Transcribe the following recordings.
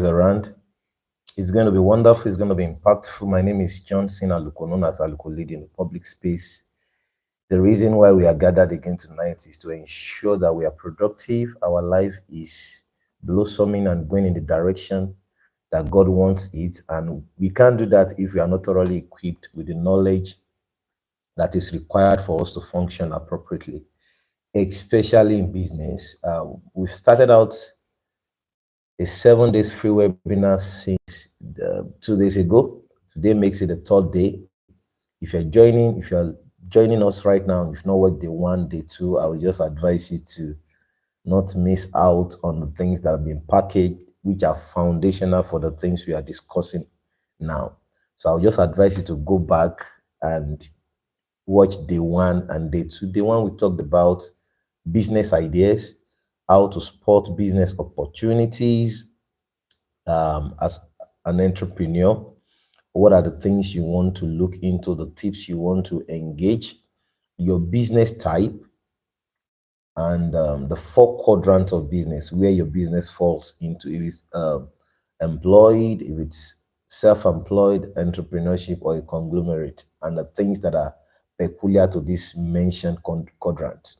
around. It's going to be wonderful. It's going to be impactful. My name is Johnson Aluko, known as Aluko, leading the public space. The reason why we are gathered again tonight is to ensure that we are productive. Our life is blossoming and going in the direction that God wants it. And we can't do that if we are not thoroughly equipped with the knowledge that is required for us to function appropriately, especially in business. We've started out a 7 days free webinar since 2 days ago. Today makes it the third day. If you're joining us right now, if not what day one, day two, I would just advise you to not miss out on the things that have been packaged, which are foundational for the things we are discussing now. So I'll just advise you to go back and watch day one and day two. Day one, we talked about business ideas, how to spot business opportunities, as an entrepreneur. What are the things you want to look into, the tips you want to engage, your business type, and the four quadrants of business where your business falls into. If it's employed, if it's self-employed, entrepreneurship, or a conglomerate, and the things that are peculiar to this mentioned quadrants.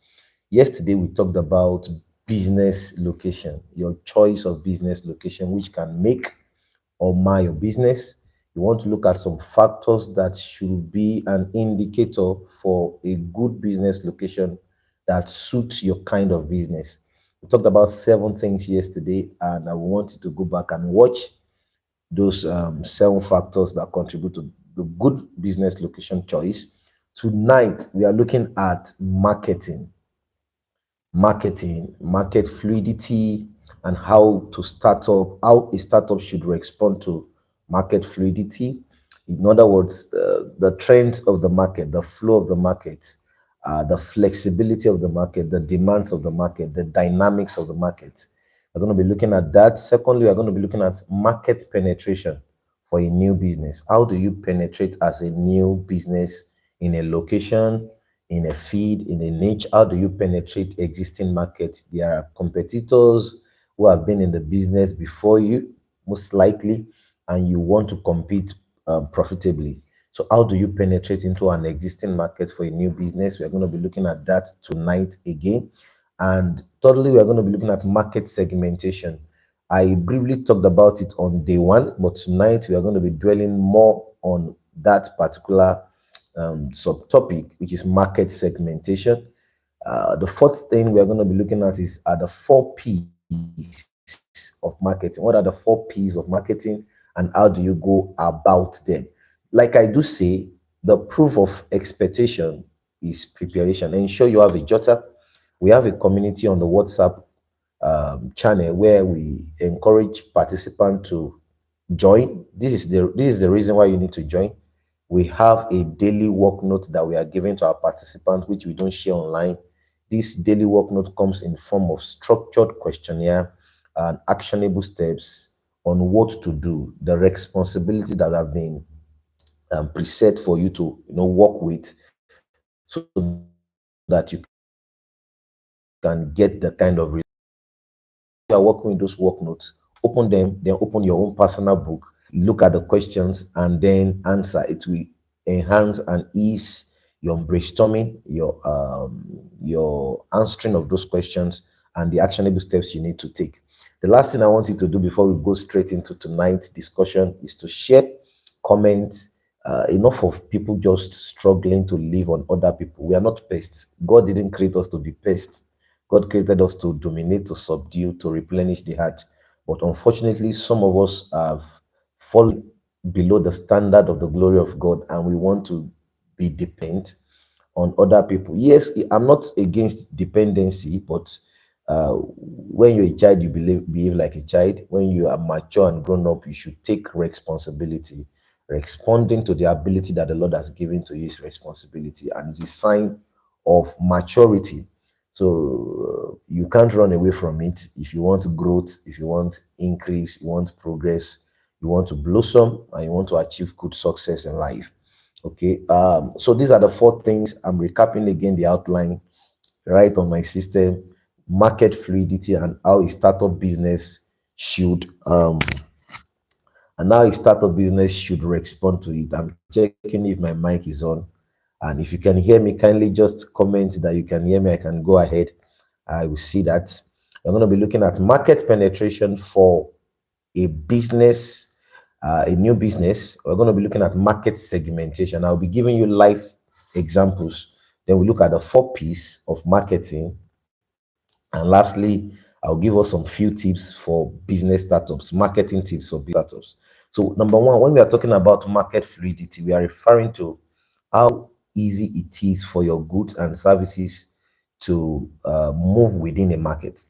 Yesterday, we talked about business location, your choice of business location, which can make or mar your business. You want to look at some factors that should be an indicator for a good business location that suits your kind of business. We talked about 7 things yesterday, and I want you to go back and watch those 7 factors that contribute to the good business location choice. Tonight, we are looking at market fluidity, and how a startup should respond to market fluidity. In other words, the trends of the market, the flow of the market, the flexibility of the market, the demands of the market, the dynamics of the market. We're going to be looking at that. Secondly, we're going to be looking at market penetration for a new business. How do you penetrate as a new business in a location, in a feed, in a niche? How do you penetrate existing markets? There are competitors who have been in the business before you, most likely, and you want to compete profitably. So, how do you penetrate into an existing market for a new business? We are going to be looking at that tonight again. And thirdly, we are going to be looking at market segmentation. I briefly talked about it on day one, but tonight we are going to be dwelling more on that particular subtopic, which is market segmentation. The fourth thing we are going to be looking at is the 4 P's of marketing. What are the 4 P's of marketing, and how do you go about them? Like I do say, the proof of expectation is preparation. Ensure you have a jotter. We have a community on the WhatsApp channel where we encourage participants to join. This is the reason why you need to join. We have a daily work note that we are giving to our participants, which we don't share online. This daily work note comes in form of structured questionnaire and actionable steps on what to do, the responsibility that have been preset for you to work with, so that you can get the kind of results you want. You are working with those work notes, open them, then open your own personal book, look at the questions, and then answer. It will enhance and ease your brainstorming, your answering of those questions, and the actionable steps you need to take. The last thing I want you to do before we go straight into tonight's discussion is to share, comment. Enough of people just struggling to live on other people. We are not pests. God didn't create us to be pests. God created us to dominate, to subdue, to replenish the heart. But unfortunately, some of us have fallen below the standard of the glory of God, and we want to be dependent on other people. Yes, I'm not against dependency, but when you're a child, you behave like a child. When you are mature and grown up, you should take responsibility. Responding to the ability that the Lord has given to you is responsibility, and it's a sign of maturity. So you can't run away from it. If you want growth, if you want increase, you want progress, you want to blossom, and you want to achieve good success in life. Okay. So these are the 4 things. I'm recapping again the outline right on my system: market fluidity and how a startup business should and now a startup business should respond to it. I'm checking if my mic is on. And if you can hear me, kindly just comment that you can hear me. I can go ahead. I will see that. We're going to be looking at market penetration for a business, a new business. We're going to be looking at market segmentation. I'll be giving you live examples. Then we look at the 4 P's of marketing. And lastly, I'll give us some few tips for business startups, marketing tips for business startups. So, number one, when we are talking about market fluidity, we are referring to how easy it is for your goods and services to move within a market.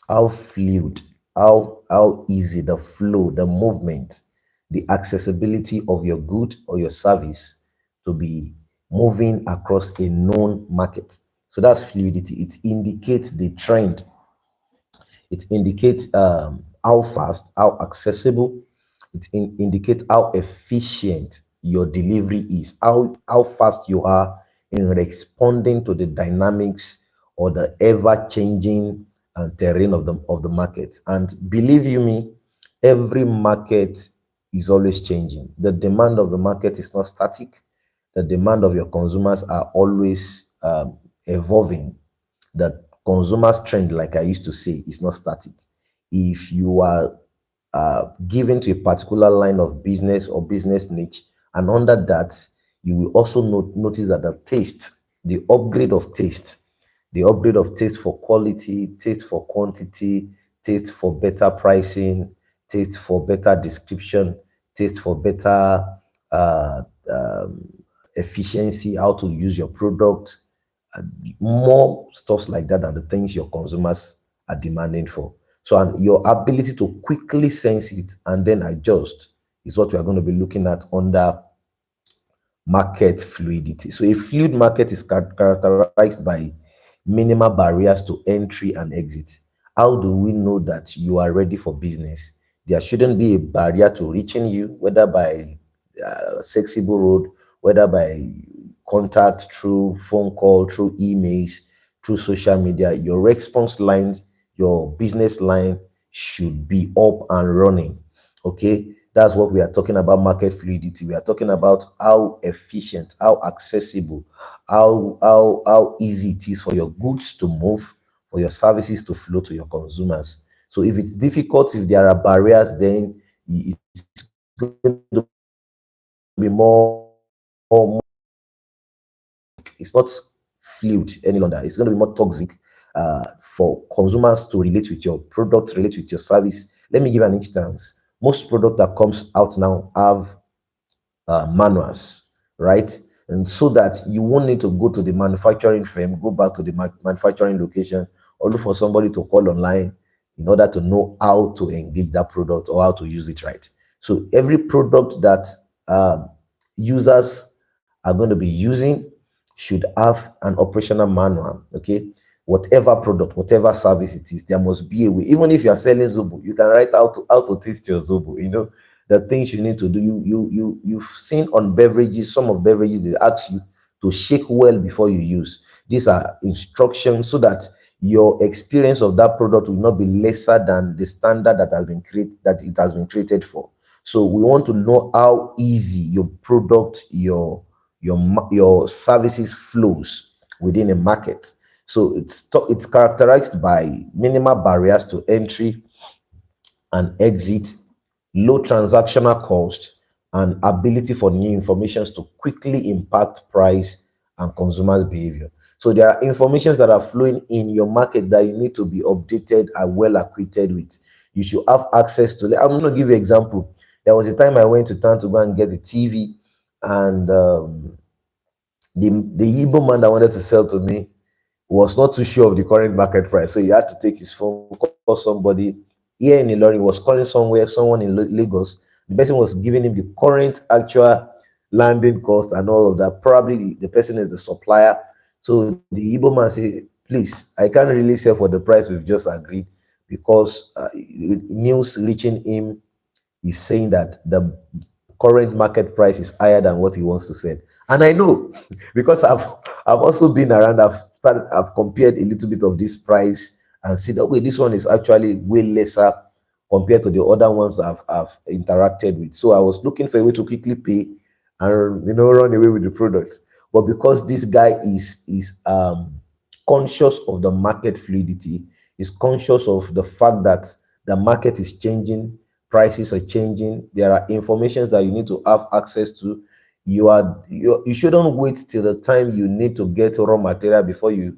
How fluid, how easy the flow, the movement, the accessibility of your good or your service to be moving across a known market. So that's fluidity. It indicates the trend. It indicates how fast, how accessible. It indicates how efficient your delivery is, how fast you are in responding to the dynamics or the ever-changing terrain of the market. And believe you me, every market is always changing. The demand of the market is not static. The demand of your consumers are always evolving. The consumer's trend, like I used to say, is not static. If you are given to a particular line of business or business niche, and under that, you will also notice that the taste, the upgrade of taste, the upgrade of taste for quality, taste for quantity, taste for better pricing, taste for better description, taste for better uh, um, efficiency, how to use your product, more stuff like that are the things your consumers are demanding for. So, and your ability to quickly sense it and then adjust is what we are going to be looking at under market fluidity. So, a fluid market is characterized by minimal barriers to entry and exit. How do we know that you are ready for business? There shouldn't be a barrier to reaching you, whether by accessible road, whether by contact through phone call, through emails, through social media. Your response line, your business line should be up and running. Okay, that's what we are talking about market fluidity. We are talking about how efficient, how accessible, how easy it is for your goods to move, for your services to flow to your consumers. So if it's difficult, if there are barriers, then it's going to be more, it's not fluid any longer. It's going to be more toxic for consumers to relate with your product, relate with your service. Let me give an instance. Most product that comes out now have manuals, right? And so that you won't need to go to the manufacturing firm, go back to the manufacturing location, or look for somebody to call online in order to know how to engage that product or how to use it right. So every product that users are going to be using should have an operational manual. Okay, whatever product, whatever service it is, there must be a way. Even if you are selling Zobo, you can write how to taste your Zobo. The things you need to do. You've seen on beverages, some of beverages they ask you to shake well before you use. These are instructions so that your experience of that product will not be lesser than the standard that it has been created for. So we want to know how easy your product, your services flows within a market. So it's characterized by minimal barriers to entry and exit, low transactional cost, and ability for new informations to quickly impact price and consumers' behavior. So there are informations that are flowing in your market that you need to be updated and well acquainted with. You should have access to. I'm going to give you an example. There was a time I went to town to go and get the TV, and the Igbo man that wanted to sell to me was not too sure of the current market price. So he had to take his phone, call somebody here in Ilorin, was calling someone in Lagos. The person was giving him the current actual landing cost and all of that. Probably the person is the supplier. So the Igbo man said, please, I can't really sell for the price we've just agreed because news reaching him is saying that the current market price is higher than what he wants to sell. And I know because I've also been around, I've compared a little bit of this price and said, okay, this one is actually way lesser compared to the other ones I've interacted with. So I was looking for a way to quickly pay and run away with the product. But because this guy is conscious of the market fluidity, is conscious of the fact that the market is changing, prices are changing, there are informations that you need to have access to. You shouldn't wait till the time you need to get raw material before you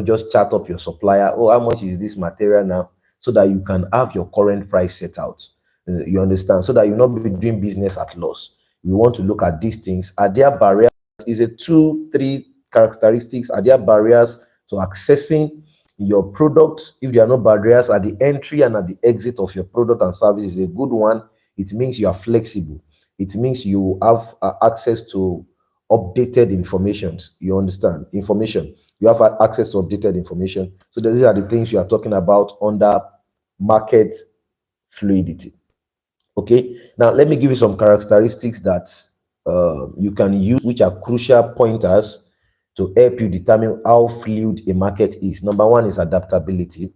just chat up your supplier. Oh, how much is this material now? So that you can have your current price set out. You understand? So that you not be doing business at loss. We want to look at these things. Are there barriers? Is it two, three characteristics? Are there barriers to accessing your product? If there are no barriers at the entry and at the exit of your product and service, is a good one. It means you are flexible. It means you have access to updated informations. You understand? Information. You have access to updated information. So these are the things you are talking about under market fluidity. Okay. Now let me give you some characteristics that you can use, which are crucial pointers to help you determine how fluid a market is. Number one is adaptability.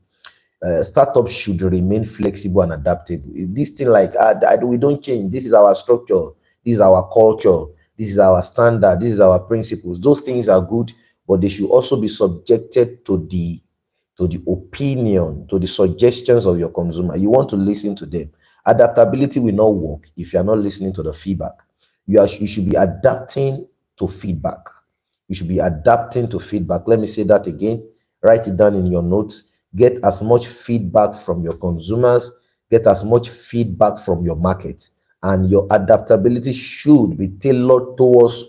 Startups should remain flexible and adaptable. This thing like we don't change. This is our structure. This is our culture. This is our standard. This is our principles. Those things are good, but they should also be subjected to the opinion, to the suggestions of your consumer. You want to listen to them. Adaptability will not work if you are not listening to the feedback. You should be adapting to feedback. You should be adapting to feedback. Let me say that again. Write it down in your notes. Get as much feedback from your consumers. Get as much feedback from your market. And your adaptability should be tailored towards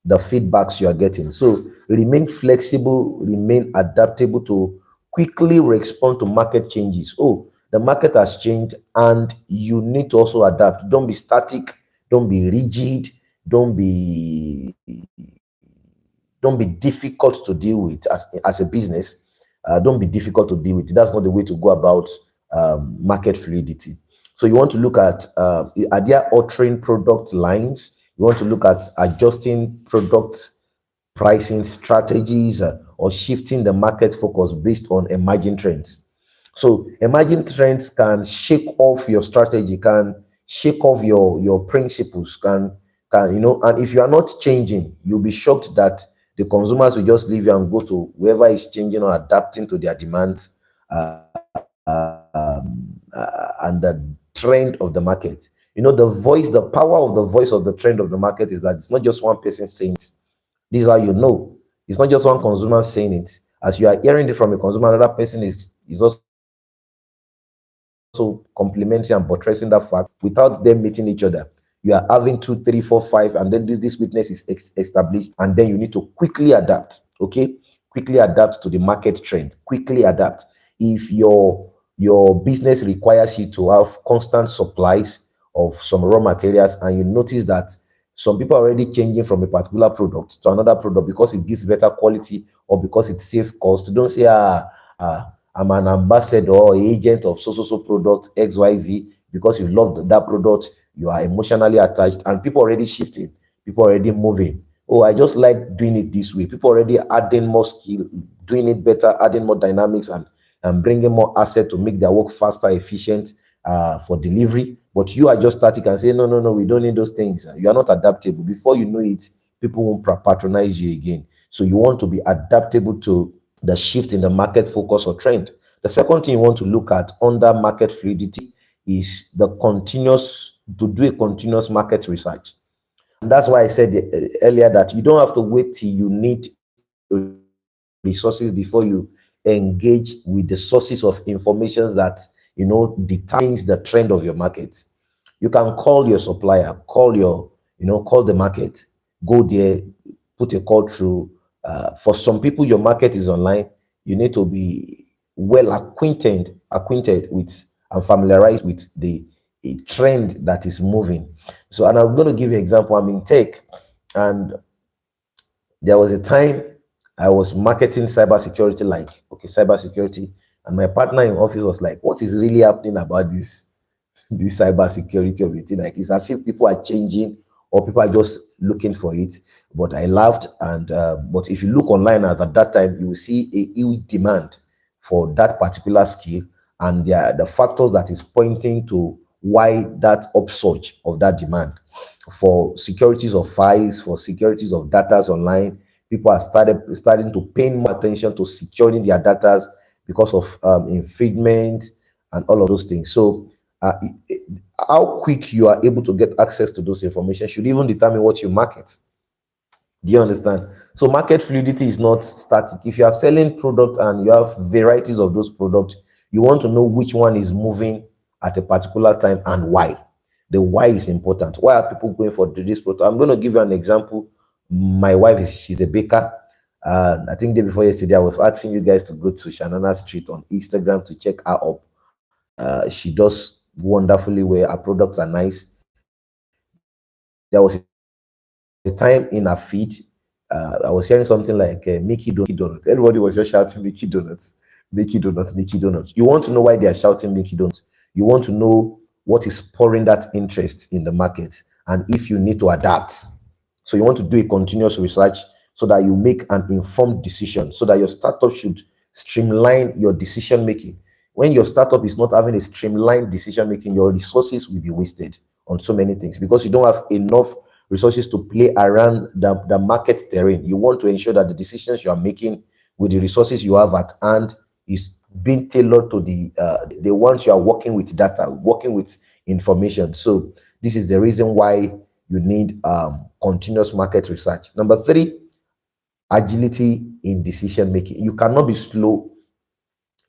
the feedbacks you are getting. So remain flexible, remain adaptable to quickly respond to market changes. Oh, the market has changed and you need to also adapt. Don't be static, don't be rigid, don't be don't be difficult to deal with as a business. Don't be difficult to deal with. That's not the way to go about market fluidity. So you want to look at are there altering product lines? You want to look at adjusting product pricing strategies or shifting the market focus based on emerging trends. So emerging trends can shake off your strategy, can shake off your principles, can. And if you are not changing, you'll be shocked that the consumers will just leave you and go to whoever is changing or adapting to their demands and the trend of the market. The power of the voice of the trend of the market is that it's not just one person saying it. This is how you know. It's not just one consumer saying it. As you are hearing it from a consumer, another person is also complimenting and buttressing that fact without them meeting each other. You are having two, three, four, five, and then this witness is established, and then you need to quickly adapt. Okay, quickly adapt to the market trend. Quickly adapt. If your business requires you to have constant supplies of some raw materials, and you notice that some people are already changing from a particular product to another product because it gives better quality or because it saves cost. Don't say, I'm an ambassador or agent of so product XYZ because you love that product, you are emotionally attached, and people already shifting, people already moving. Oh, I just like doing it this way. People already adding more skill, doing it better, adding more dynamics, and bringing more asset to make their work faster, efficient for delivery. But you are just static and say, no, we don't need those things. You are not adaptable. Before you know it, people won't patronize you again. So you want to be adaptable to the shift in the market focus or trend. The second thing you want to look at under market fluidity is to do a continuous market research. And that's why I said earlier that you don't have to wait till you need resources before you engage with the sources of information that determines the trend of your market. You can call your supplier, call the market, go there, put a call through. For some people, your market is online. You need to be well acquainted with and familiarized with the trend that is moving. So, and I'm going to give you an example. I'm in tech, and there was a time I was marketing cybersecurity, cybersecurity, and my partner in office was like, "What is really happening about this cybersecurity of it?" Like, it's as if people are changing or people are just looking for it. But I laughed, and but if you look online at that time, you will see a huge demand for that particular skill, and the factors that is pointing to why that upsurge of that demand for securities of files, for securities of data online. People are starting to pay more attention to securing their data because of infringement and all of those things. So how quick you are able to get access to those information should even determine what you market. Do you understand? So market fluidity is not static. If you are selling product and you have varieties of those products, you want to know which one is moving at a particular time and why. The why is important. Why are people going for this product? I'm going to give you an example. My wife she's a baker. I think day before yesterday, I was asking you guys to go to Shanana Street on Instagram to check her up. She does wonderfully well. Her products are nice. There was a time in her feed, I was hearing something like Mickey Donut. Everybody was just shouting Mickey Donuts, Mickey Donut, Mickey Donuts. You want to know why they are shouting Mickey Donuts? You want to know what is pouring that interest in the market and if you need to adapt. So you want to do a continuous research so that you make an informed decision, so that your startup should streamline your decision making. When your startup is not having a streamlined decision making, your resources will be wasted on so many things because you don't have enough resources to play around the market terrain. You want to ensure that the decisions you are making with the resources you have at hand is being tailored to the ones you are working with data, working with information. So this is the reason why you need continuous market research. Number three, agility in decision making. You cannot be slow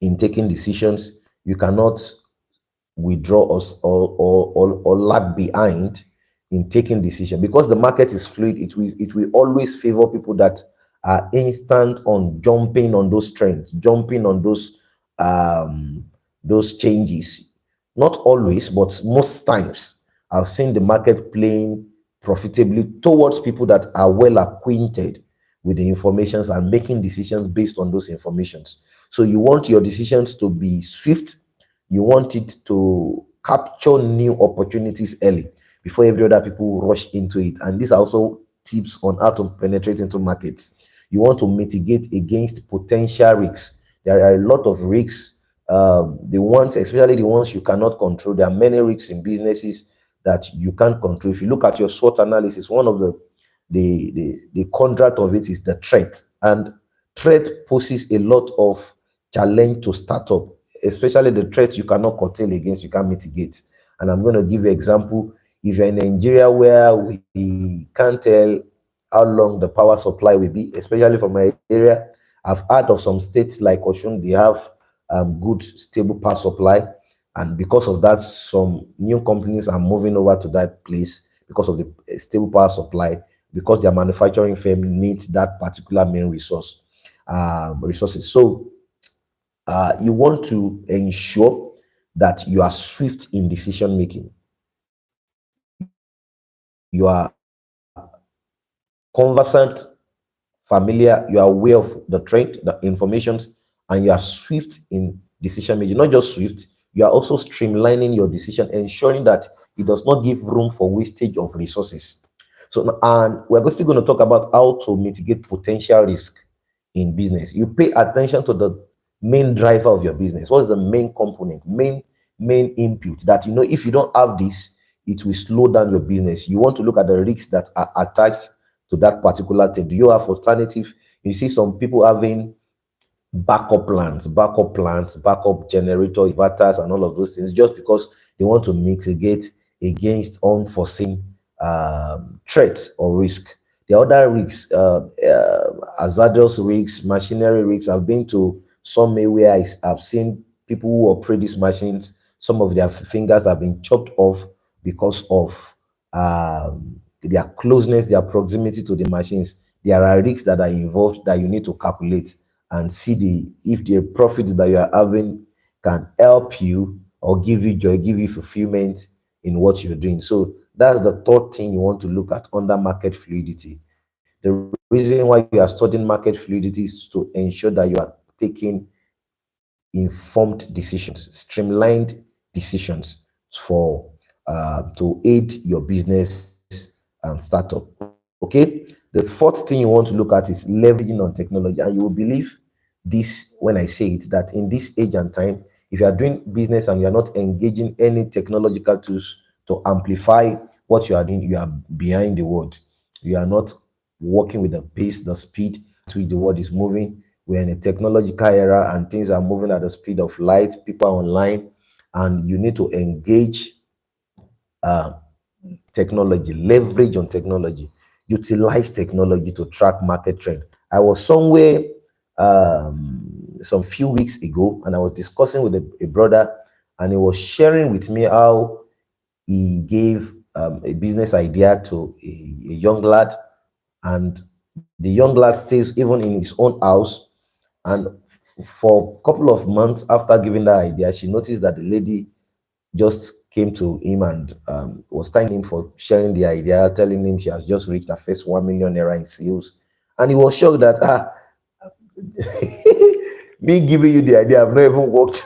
in taking decisions. You cannot withdraw us or lag behind in taking decision because the market is fluid. It will always favor people that are instant on jumping on those trends, jumping on those changes. Not always, but most times I've seen the market playing profitably towards people that are well acquainted with the informations and making decisions based on those informations. So you want your decisions to be swift. You want it to capture new opportunities early before every other people rush into it. And these are also tips on how to penetrate into markets. You want to mitigate against potential risks. There are a lot of risks. The ones, especially the ones you cannot control. There are many risks in businesses that you can't control. If you look at your SWOT analysis, one of the contract of it is the threat, and threat poses a lot of challenge to startup, especially the threats you cannot curtail against, you can mitigate. And I'm going to give you example. If you're in Nigeria where we can't tell how long the power supply will be, especially from my area, I've heard of some states like Oshun, they have good stable power supply, and because of that, some new companies are moving over to that place because of the stable power supply, because their manufacturing firm needs that particular main resources. So you want to ensure that you are swift in decision making. You are conversant, familiar, you are aware of the trend, the informations, and you are swift in decision making. Not just swift, you are also streamlining your decision, ensuring that it does not give room for wastage of resources. So, and we're still going to talk about how to mitigate potential risk in business. You pay attention to the main driver of your business. What is the main component, main input that you know if you don't have this, it will slow down your business. You want to look at the risks that are attached to that particular thing. Do you have alternative? You see some people having backup plans, backup generator, inverters, and all of those things, just because they want to mitigate against unforeseen threats or risk. The other risks, hazardous risks, machinery risks. I've been to some where I've seen people who operate these machines. Some of their fingers have been chopped off because of their closeness, their proximity to the machines. There are risks that are involved that you need to calculate and see if the profits that you are having can help you or give you joy, give you fulfillment in what you're doing. So that's the third thing you want to look at under market fluidity. The reason why you are studying market fluidity is to ensure that you are taking informed decisions, streamlined decisions for to aid your business startup. Okay. The fourth thing you want to look at is leveraging on technology, and you will believe this when I say it, that in this age and time, If you are doing business and you are not engaging any technological tools to amplify what you are doing, you are behind the world. You are not working with the pace, the speed at which the world is moving. We're in a technological era and things are moving at the speed of light. People are online, and you need to engage uh, technology, leverage on technology, utilize technology to track market trend. I was somewhere some few weeks ago, and I was discussing with a brother, and he was sharing with me how he gave a business idea to a young lad, and the young lad stays even in his own house. And for a couple of months after giving that idea, she noticed that the lady just came to him and was thanking him for sharing the idea, telling him she has just reached her first 1 million naira in sales. And he was shocked that, me giving you the idea, I've not even worked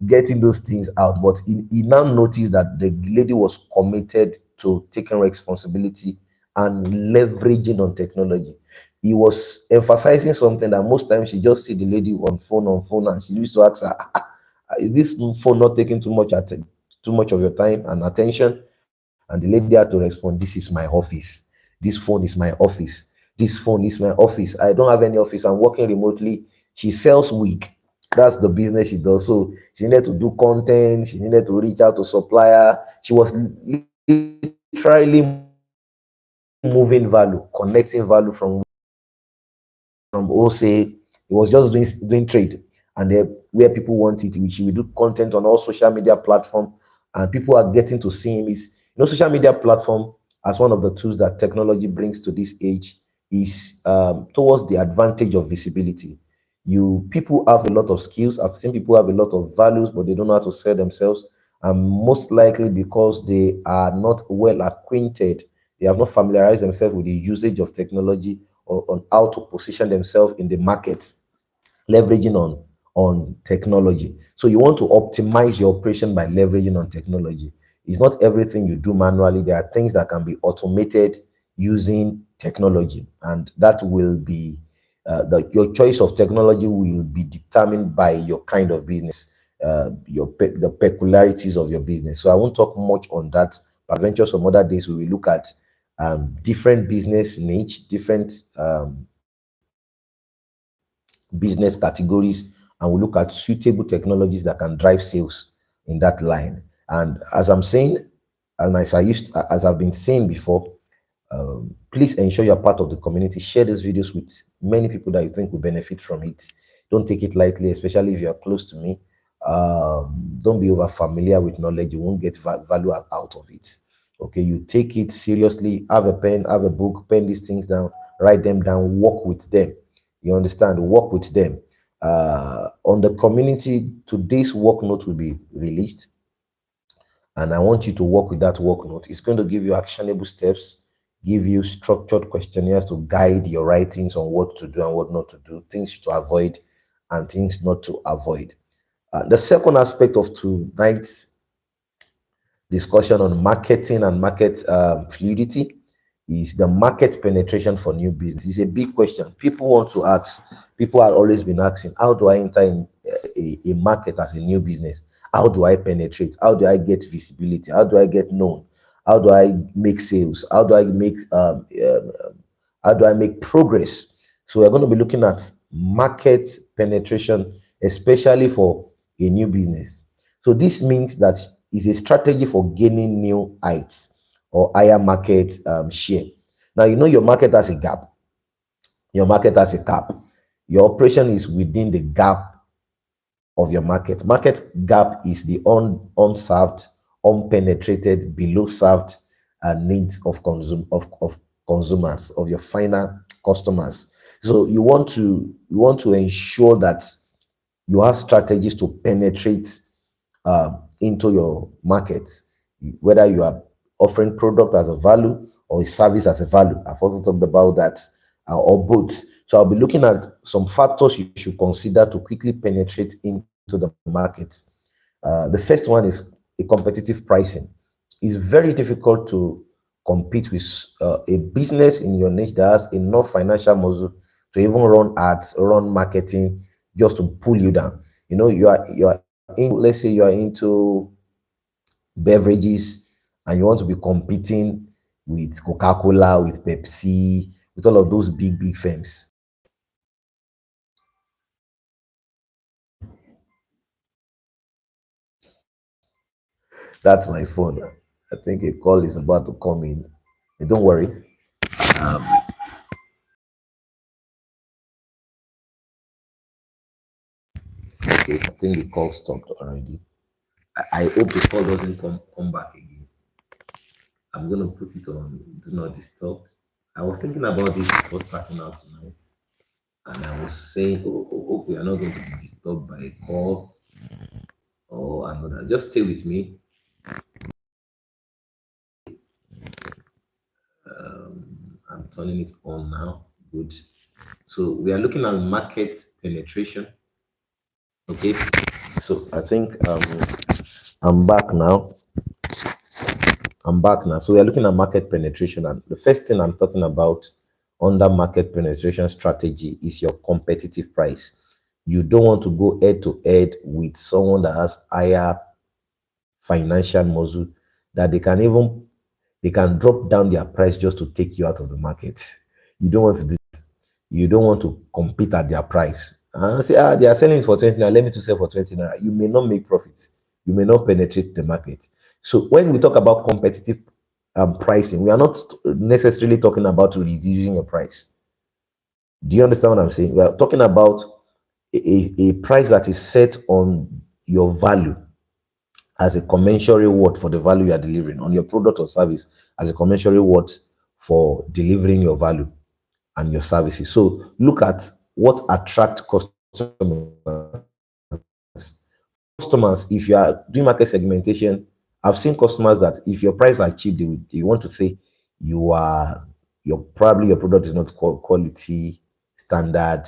getting those things out. But he now noticed that the lady was committed to taking responsibility and leveraging on technology. He was emphasizing something that most times she just see the lady on phone, and she used to ask her, is this phone not taking too much of your time and attention? And the lady had to respond, this is my office. This phone is my office. This phone is my office. I don't have any office. I'm working remotely. She sells wig. That's the business she does. So she needed to do content. She needed to reach out to supplier. She was literally moving value, connecting value from wholesale. It was just doing trade, and where people want it, which we do content on all social media platform, and people are getting to see him. Is, social media platform as one of the tools that technology brings to this age is towards the advantage of visibility. You people have a lot of skills. I've seen people have a lot of values, but they don't know how to sell themselves, and most likely because they are not well acquainted. They have not familiarized themselves with the usage of technology, or on how to position themselves in the market, leveraging on technology. So you want to optimize your operation by leveraging on technology. It's not everything you do manually. There are things that can be automated using technology, and that will be your choice of technology will be determined by your kind of business, the peculiarities of your business. So I won't talk much on that. But venture some other days we will look at different business niche, different business categories, and we look at suitable technologies that can drive sales in that line. And as I'm saying, and as I've been saying before, please ensure you're part of the community. Share these videos with many people that you think will benefit from it. Don't take it lightly, especially if you're close to me. Don't be over familiar with knowledge. You won't get value out of it. Okay, you take it seriously. Have a pen, have a book, pen these things down, write them down, work with them. You understand? Work with them. On the community, today's work note will be released, and I want you to work with that work note. It's going to give you actionable steps, give you structured questionnaires to guide your writings on what to do and what not to do, things to avoid and things not to avoid. The second aspect of tonight's discussion on marketing and market fluidity is the market penetration for new business. It's a big question. People want to ask, people have always been asking, how do I enter in a market as a new business? How do I penetrate? How do I get visibility? How do I get known? How do I make sales? How do I make progress? So we're going to be looking at market penetration, especially for a new business. So this means that it's a strategy for gaining new heights or higher market share. Now, your market has a gap. Your market has a cap. Your operation is within the gap of your market. Market gap is the unserved, unpenetrated, below served needs of consumers, of your final customers. So you want to ensure that you have strategies to penetrate into your market, whether you are offering product as a value or a service as a value. I've also talked about that, or both. So I'll be looking at some factors you should consider to quickly penetrate into the market. The first one is a competitive pricing. It's very difficult to compete with a business in your niche that has enough financial muscle to even run ads, run marketing, just to pull you down. You are let's say you are into beverages and you want to be competing with Coca-Cola, with Pepsi, with all of those big firms. That's my phone. I think a call is about to come in. Don't worry. Okay, I think the call stopped already. I hope the call doesn't come back again. I'm gonna put it on do not disturb. I was thinking about this before starting out tonight, and I was saying, hope we are not going to be disturbed by a call or another. Just stay with me. I'm turning it on now. Good. So we are looking at market penetration. Okay. So I think I'm back now. I'm back now. So we are looking at market penetration, and the first thing I'm talking about under market penetration strategy is your competitive price. You don't want to go head to head with someone that has higher financial muscle, that they can drop down their price just to take you out of the market. You don't want to do. You don't want to compete at their price and say, they are selling it for 20 naira, let me to sell for 20 naira. You may not make profits. You may not penetrate the market. So when we talk about competitive pricing, we are not necessarily talking about reducing your price. Do you understand what I'm saying? We are talking about a price that is set on your value as a commensurate word for the value you are delivering, on your product or service as a commensurate word for delivering your value and your services. So look at what attract customers. If you are doing market segmentation, I've seen customers that if your price are cheap, they want to say you are your probably your product is not quality standard,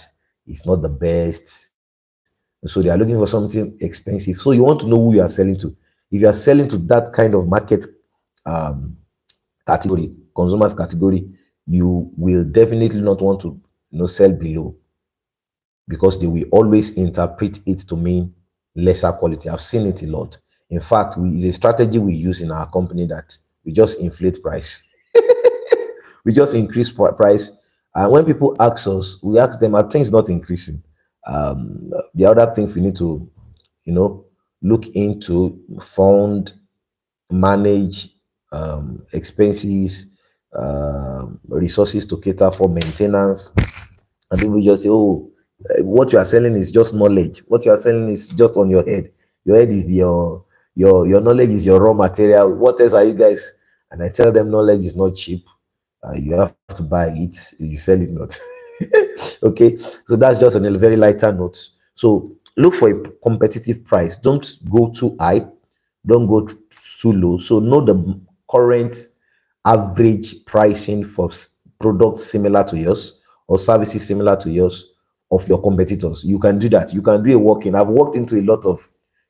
it's not the best. So they are looking for something expensive. So you want to know who you are selling to. If you are selling to that kind of market um, category, consumers category, you will definitely not want to sell below, because they will always interpret it to mean lesser quality. I've seen it a lot. In fact, it's a strategy we use in our company that we just inflate price. We just increase price. And when people ask us, we ask them, are things not increasing? The other things we need to, look into, fund, manage expenses, resources to cater for maintenance. And people just say, oh, what you are selling is just knowledge. What you are selling is just on your head. Your head is your knowledge is your raw material. What else are you guys? And I tell them knowledge is not cheap. You have to buy it. You sell it not. Okay, so that's just on a very lighter note. So look for a competitive price. Don't go too high. Don't go too low. So know the current average pricing for products similar to yours or services similar to yours of your competitors. You can do that. You can do a walk-in. I've walked into a lot of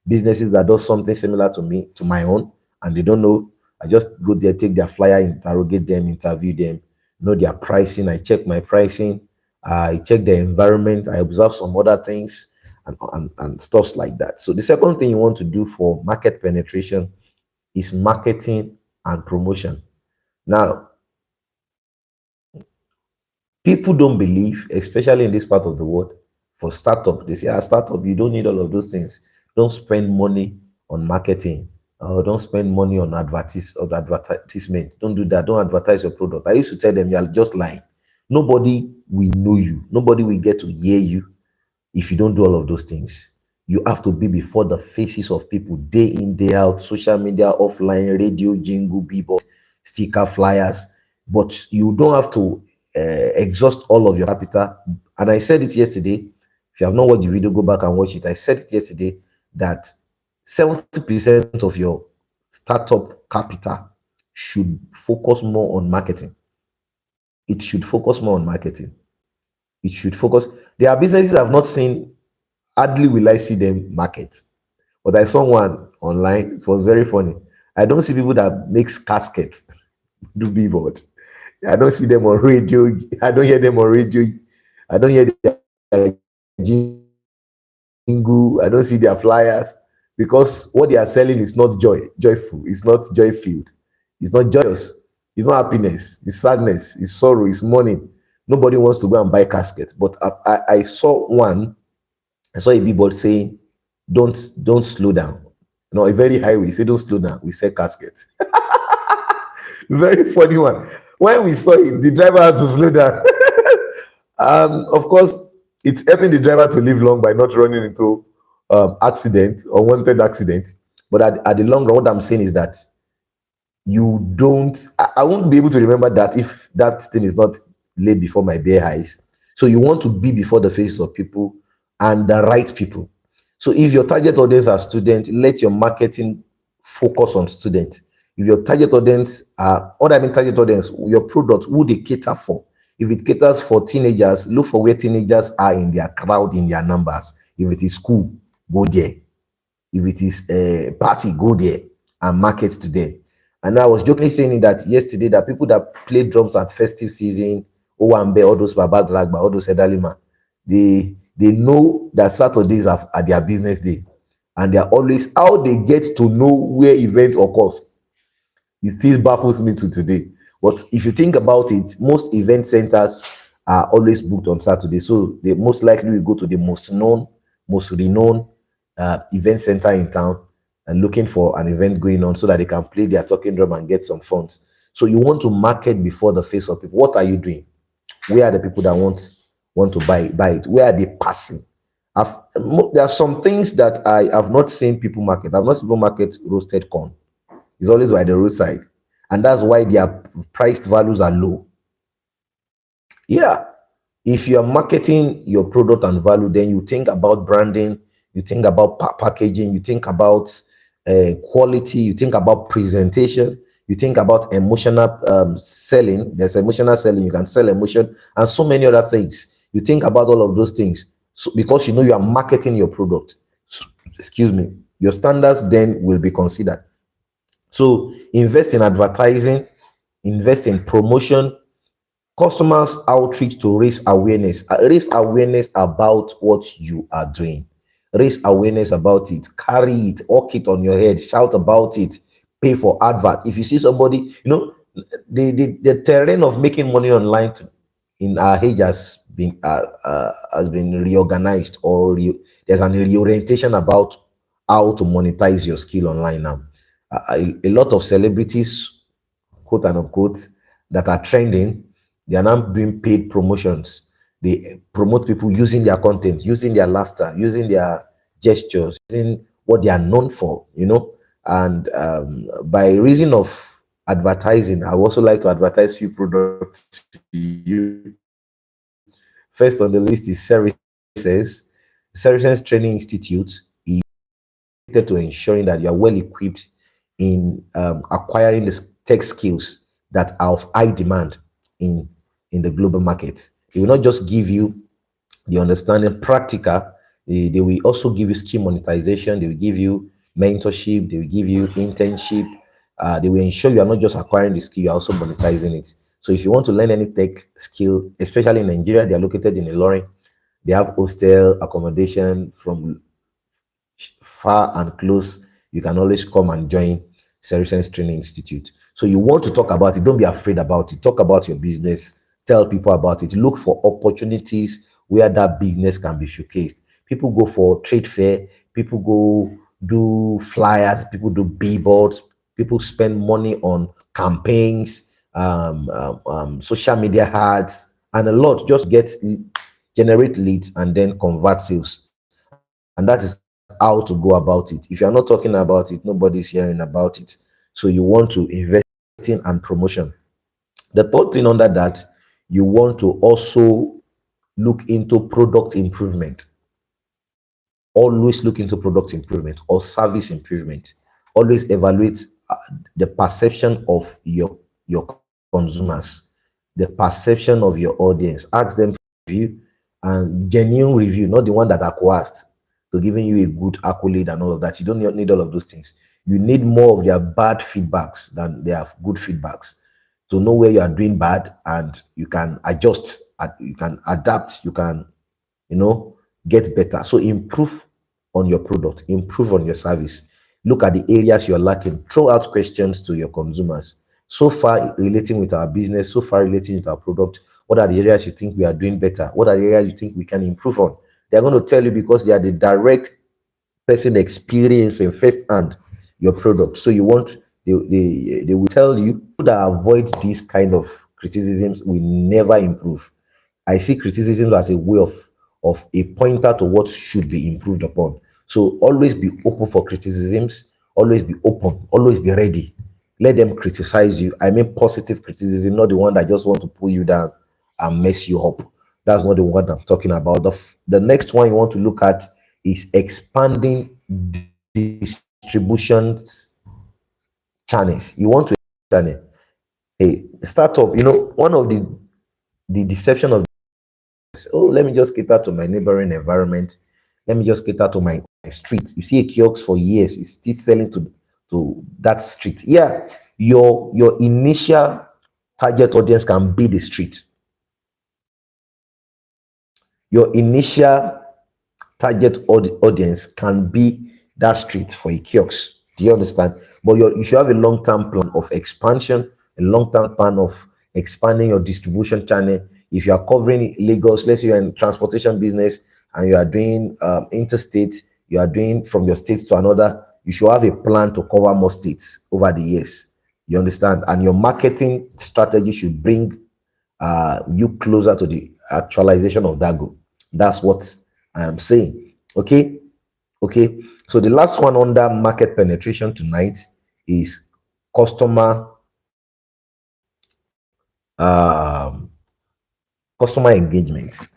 businesses that do something similar to me, to my own, and they don't know. I just go there, take their flyer, interrogate them, interview them, know their pricing. I check my pricing. I check the environment. I observe some other things and stuffs like that. So the second thing you want to do for market penetration is marketing and promotion. Now, people don't believe, especially in this part of the world, for startup. They say, startup, you don't need all of those things. Don't spend money on marketing, or don't spend money on advertisement. Don't do that. Don't advertise your product. I used to tell them, you're just lying. Nobody will know you. Nobody will get to hear you if you don't do all of those things. You have to be before the faces of people day in, day out, social media, offline, radio, jingle, billboard, sticker, flyers. But you don't have to exhaust all of your capital. And I said it yesterday. If you have not watched the video, go back and watch it. I said it yesterday that 70% of your startup capital should focus more on marketing. It should focus more on marketing. It should focus. There are businesses I've not seen. Hardly will I see them market. But I saw one online. It was very funny. I don't see people that makes caskets do billboard. I don't see them on radio. I don't hear them on radio. I don't hear their jingle. I don't see their flyers. because what they are selling is not joyful, it's not joy filled, it's not joyous, it's not happiness, it's sadness, it's sorrow, it's mourning. Nobody wants to go and buy casket. But I saw one, I saw a billboard saying, don't slow down. No, a very highway say don't slow down. We sell casket. Very funny one. When we saw it, the driver had to slow down. Of course, it's helping the driver to live long by not running into accident, unwanted accident. But at the long run, what I'm saying is that you don't, I won't be able to remember that if that thing is not laid before my bare eyes. So you want to be before the faces of people and the right people. So if your target audience are students, let your marketing focus on students. If your target audience are, what I mean target audience, your product, who they cater for. If it caters for teenagers, look for where teenagers are in their crowd, in their numbers. If it is school, go there. If it is a party, go there and market to them. And I was jokingly saying that yesterday that people that play drums at festive season, Owambe, all those Baba Glagba, all those Edalima, they know that Saturdays are their business day. And they are always, how they get to know where event occurs, it still baffles me to today. But if you think about it, most event centers are always booked on Saturday. So they most likely will go to the most known, most renowned event center in town and looking for an event going on so that they can play their talking drum and get some funds. So you want to market before the face of people. What are you doing? Where are the people that want to buy it? Where are they passing? There are some things that I have not seen people market. I've not seen people market roasted corn. It's always by the roadside, and that's why their priced values are low. Yeah, if you are marketing your product and value, then you think about branding, you think about packaging, you think about quality, you think about presentation, you think about emotional selling. There's emotional selling, you can sell emotion, and so many other things. You think about all of those things, so because you know you are marketing your product. Excuse me, your standards then will be considered. So invest in advertising, invest in promotion, customers outreach to raise awareness about what you are doing, raise awareness about it, carry it, hawk it on your head, shout about it, pay for advert. If you see somebody, the terrain of making money online in our age has been reorganized, or there's an reorientation about how to monetize your skill online now. A lot of celebrities, quote and unquote, that are trending, they are now doing paid promotions. They promote people using their content, using their laughter, using their gestures, using what they are known for. And by reason of advertising, I would also like to advertise few products to you. First on the list is Services. Services Training Institute is to ensuring that you are well equipped in acquiring the tech skills that are of high demand in the global market. It will not just give you the understanding practical, they will also give you skill monetization, they will give you mentorship, they will give you internship, they will ensure you are not just acquiring the skill, you're also monetizing it. So if you want to learn any tech skill, especially in Nigeria, they are located in Ilorin. They have hostel accommodation from far and close. You can always come and join Solutions Training Institute. So you want to talk about it, don't be afraid about it. Talk about your business, tell people about it. Look for opportunities where that business can be showcased. People go for trade fair, people go do flyers, people do billboards, people spend money on campaigns, social media ads, and a lot just generate leads and then convert sales. And that is how to go about it. If you're not talking about it, nobody's hearing about it. So you want to invest in and promotion. The third thing under that, you want to also look into product improvement. Always look into product improvement or service improvement. Always evaluate the perception of your consumers, the perception of your audience. Ask them for review, and genuine review, not the one that are coerced to giving you a good accolade and all of that. You don't need all of those things. You need more of their bad feedbacks than their good feedbacks to know where you are doing bad, and you can adjust, you can adapt, you can get better. So improve on your product, improve on your service, look at the areas you're lacking, throw out questions to your consumers. So far relating with our business, so far relating with our product, what are the areas you think we are doing better? What are the areas you think we can improve on? They're going to tell you because they are the direct person experiencing firsthand your product. So you want they will tell you that avoid these kind of criticisms will never improve. I see criticism as a way of a pointer to what should be improved upon. So always be open for criticisms, always be open, always be ready. Let them criticize you. I mean positive criticism, not the one that just want to pull you down and mess you up. That's not the one I'm talking about. The next one you want to look at is expanding distributions channels. You want to channel. Hey, startup, one of the deception of, oh, let me just cater to my neighboring environment. Let me just cater to my street. You see a kiosk for years, it's still selling to that street. Yeah, your initial target audience can be the street. Your initial target audience can be that street for a kiosk. Do you understand? But you should have a long-term plan of expansion, a long-term plan of expanding your distribution channel. If you are covering Lagos, let's say you're in transportation business and you are doing interstate, you are doing from your state to another, you should have a plan to cover more states over the years. You understand? And your marketing strategy should bring you closer to the actualization of that goal. That's what I am saying. Okay. Okay. So the last one under market penetration tonight is customer um customer engagement.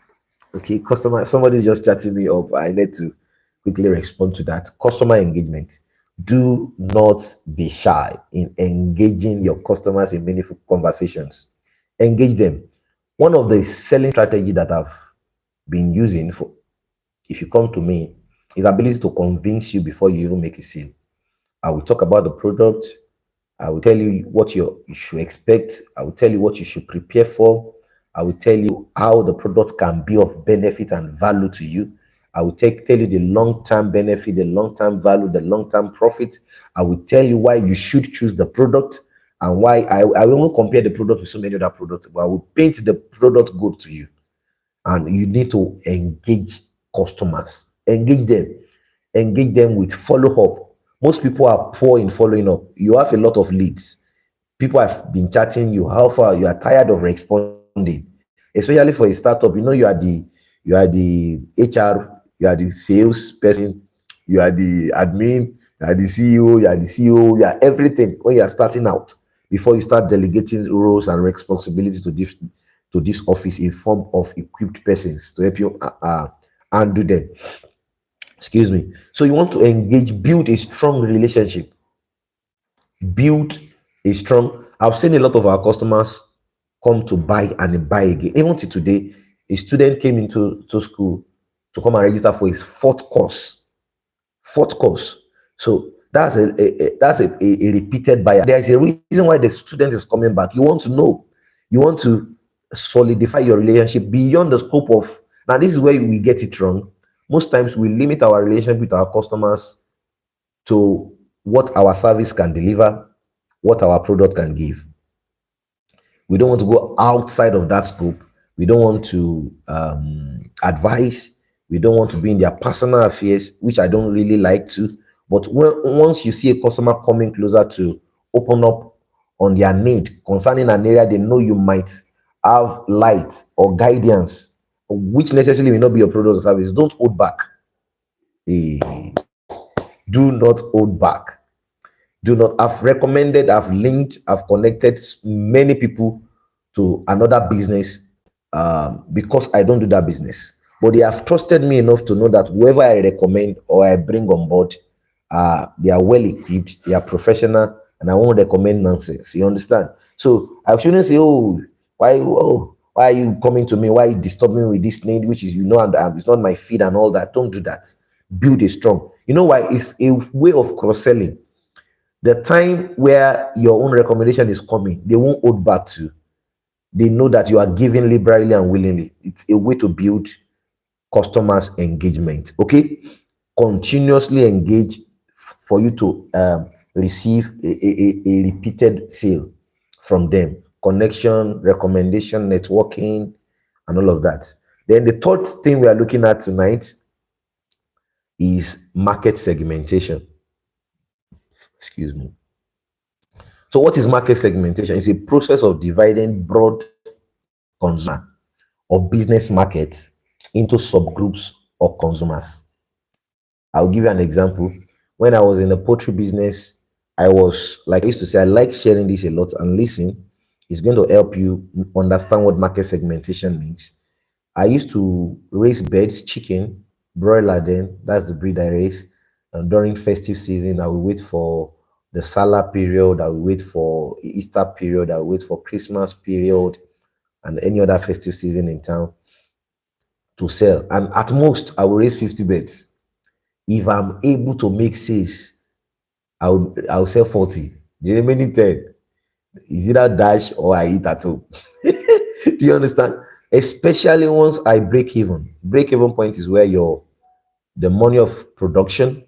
Okay, customer, somebody just chatting me up. I need to quickly respond to that. Customer engagement. Do not be shy in engaging your customers in meaningful conversations. Engage them. One of the selling strategy that I've been using for, if you come to me, is ability to convince you before you even make a sale. I will talk about the product. I will tell you what you should expect. I will tell you what you should prepare for. I will tell you how the product can be of benefit and value to you. I will tell you the long-term benefit, the long-term value, the long-term profit. I will tell you why you should choose the product and why I won't compare the product with so many other products, but I will paint the product good to you. And you need to engage customers, engage them with follow-up. Most people are poor in following up. You have a lot of leads, people have been chatting you, how far, you are tired of responding, especially for a startup. You are the HR, you are the sales person, you are the admin, you are the CEO, you are the CEO, you are everything when you are starting out, before you start delegating roles and responsibilities to this office in form of equipped persons to help you undo them. Excuse me. So you want to engage, build a strong relationship, build a strong. I've seen a lot of our customers come to buy and buy again. Even to today, a student came into to school to come and register for his fourth course. Fourth course. So that's a repeated buyer. There is a reason why the student is coming back. You want to know. You want to solidify your relationship beyond the scope of. Now, this is where we get it wrong. Most times we limit our relationship with our customers to what our service can deliver, what our product can give. We don't want to go outside of that scope. We don't want to advise. We don't want to be in their personal affairs, which I don't really like to. But once you see a customer coming closer to open up on their need concerning an area they know you might have light or guidance, which necessarily may not be your product or service, don't hold back. Eh, do not hold back. Do not. I've recommended, I've linked, I've connected many people to another business because I don't do that business. But they have trusted me enough to know that whoever I recommend or I bring on board, they are well equipped, they are professional, and I won't recommend nonsense. You understand? So I shouldn't say, why are you coming to me? Why are you disturbing me with this need, which is, and it's not my feed and all that. Don't do that. Build a strong. You know why? It's a way of cross-selling. The time where your own recommendation is coming, they won't hold back to. They know that you are giving liberally and willingly. It's a way to build customers engagement. Okay, continuously engage for you to receive a repeated sale from them. Connection, recommendation, networking, and all of that. Then the third thing we are looking at tonight is market segmentation. Excuse me. So, what is market segmentation? It's a process of dividing broad consumer or business markets into subgroups or consumers. I'll give you an example. When I was in the poultry business, I was like I used to say, I like sharing this a lot and listen. It's going to help you understand what market segmentation means. I used to raise birds, chicken, broiler, then that's the breed I raise. And during festive season, I will wait for the Salah period, I will wait for Easter period, I will wait for Christmas period, and any other festive season in town to sell. And at most, I will raise 50 birds. If I'm able to make sales, I'll sell 40. The remaining 10 is either dash or I eat at home. Do you understand? Especially once I break even. Break even point is where the money of production,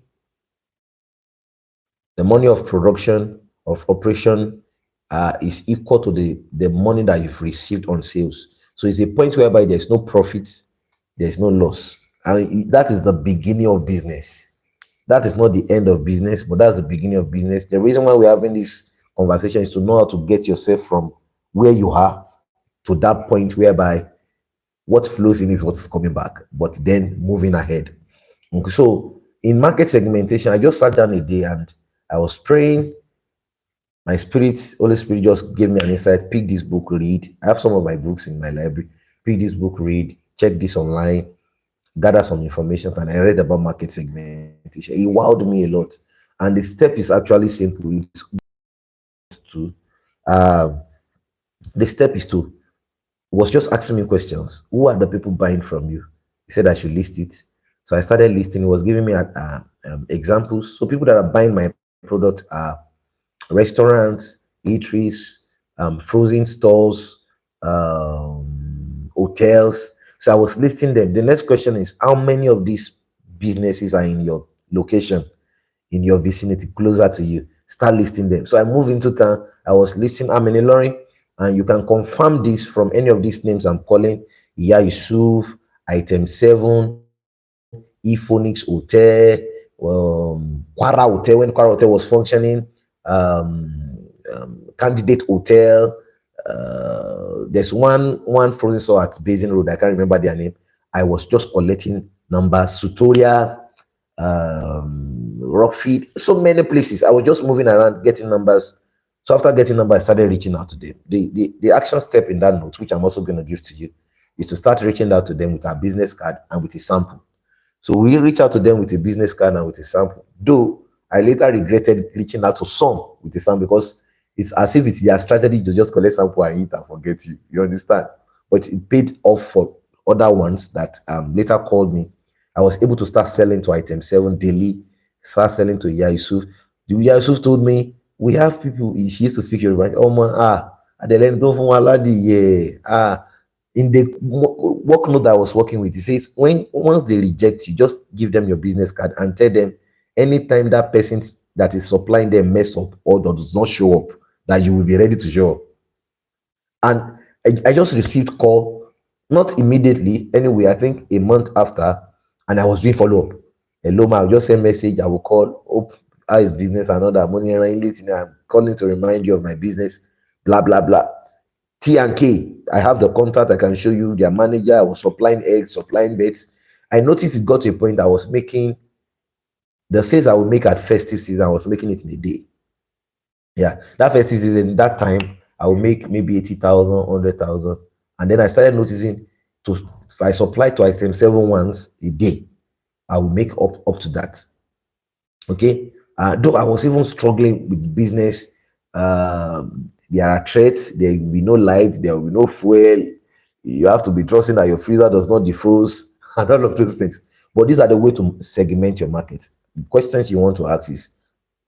the money of production of operation is equal to the money that you've received on sales. So it's a point whereby there's no profit, there's no loss. And that is the beginning of business. That is not the end of business, but that's the beginning of business. The reason why we're having this conversation is to know how to get yourself from where you are to that point whereby what flows in is what's coming back, but then moving ahead. Okay, so in market segmentation, I just sat down a day and I was praying. My spirit, Holy Spirit just gave me an insight. Pick this book, read. I have some of my books in my library. Pick this book, read. Check this online, gather some information, and I read about market segmentation. It wowed me a lot. And the step is actually simple. It's to uh, the step is to was just asking me questions. Who are the people buying from you? He said I should list it. So I started listing. He was giving me examples. So people that are buying my product are restaurants, eateries, frozen stores, hotels. So I was listing them. The next question is how many of these businesses are in your location, in your vicinity, closer to you? Start listing them. So I moved into town. I was listing how many, Lauren? And you can confirm this from any of these names I'm calling. Ya Yusuf, Item 7, Ephonix Hotel, Quara Hotel, when Quara Hotel was functioning, Candidate Hotel. There's one frozen store at Basin Road. I can't remember their name. I was just collecting numbers. Sutoria, Rockfeed, so many places. I was just moving around, getting numbers. So after getting numbers, I started reaching out to them. The action step in that note, which I'm also going to give to you, is to start reaching out to them with our business card and with a sample. So we reach out to them with a business card and with a sample. Though I later regretted reaching out to some with a sample because it's as if it's their strategy to just collect sample and eat and forget you. You understand? But it paid off for other ones that later called me. I was able to start selling to Item 7 daily, start selling to Ya Yusuf. The Ya Yusuf told me, we have people, she used to speak Yoruba. Oh man, Adeline, don't in the work note that I was working with, it says once they reject you, just give them your business card and tell them anytime that person that is supplying them mess up or does not show up, that you will be ready to show up. And I just received call, not immediately, anyway, I think a month after, and I was doing follow-up. Hello, ma, I'll just send message, I will call, hope how is business and all that money around late. I'm calling to remind you of my business, blah, blah, blah. T and K, I have the contact, I can show you their manager. I was supplying eggs, supplying beds. I noticed it got to a point I was making the sales I would make at festive season, I was making it in a day. Yeah, that festive season, that time, I would make maybe 80,000, 100,000. And then I started noticing if I supply to Item 7 once a day, I will make up to that. Okay. Though I was even struggling with business, there are threats, there will be no light, there will be no fuel. You have to be trusting that your freezer does not defrost and all of those things. But these are the way to segment your market. The questions you want to ask is,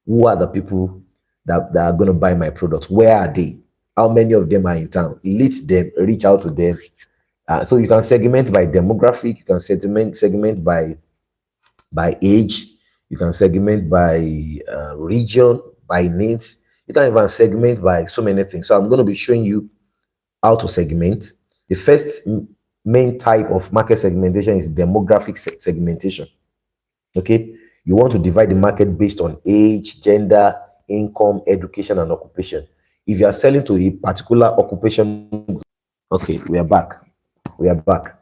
who are the people that are going to buy my products? Where are they? How many of them are in town? List them, reach out to them. So you can segment by demographic, you can segment by by age, you can segment by region, by needs. You can even segment by so many things. So I'm going to be showing you how to segment. The first main type of market segmentation is demographic segmentation. Okay, you want to divide the market based on age, gender, income, education, and occupation. If you are selling to a particular occupation, okay, we are back. We are back.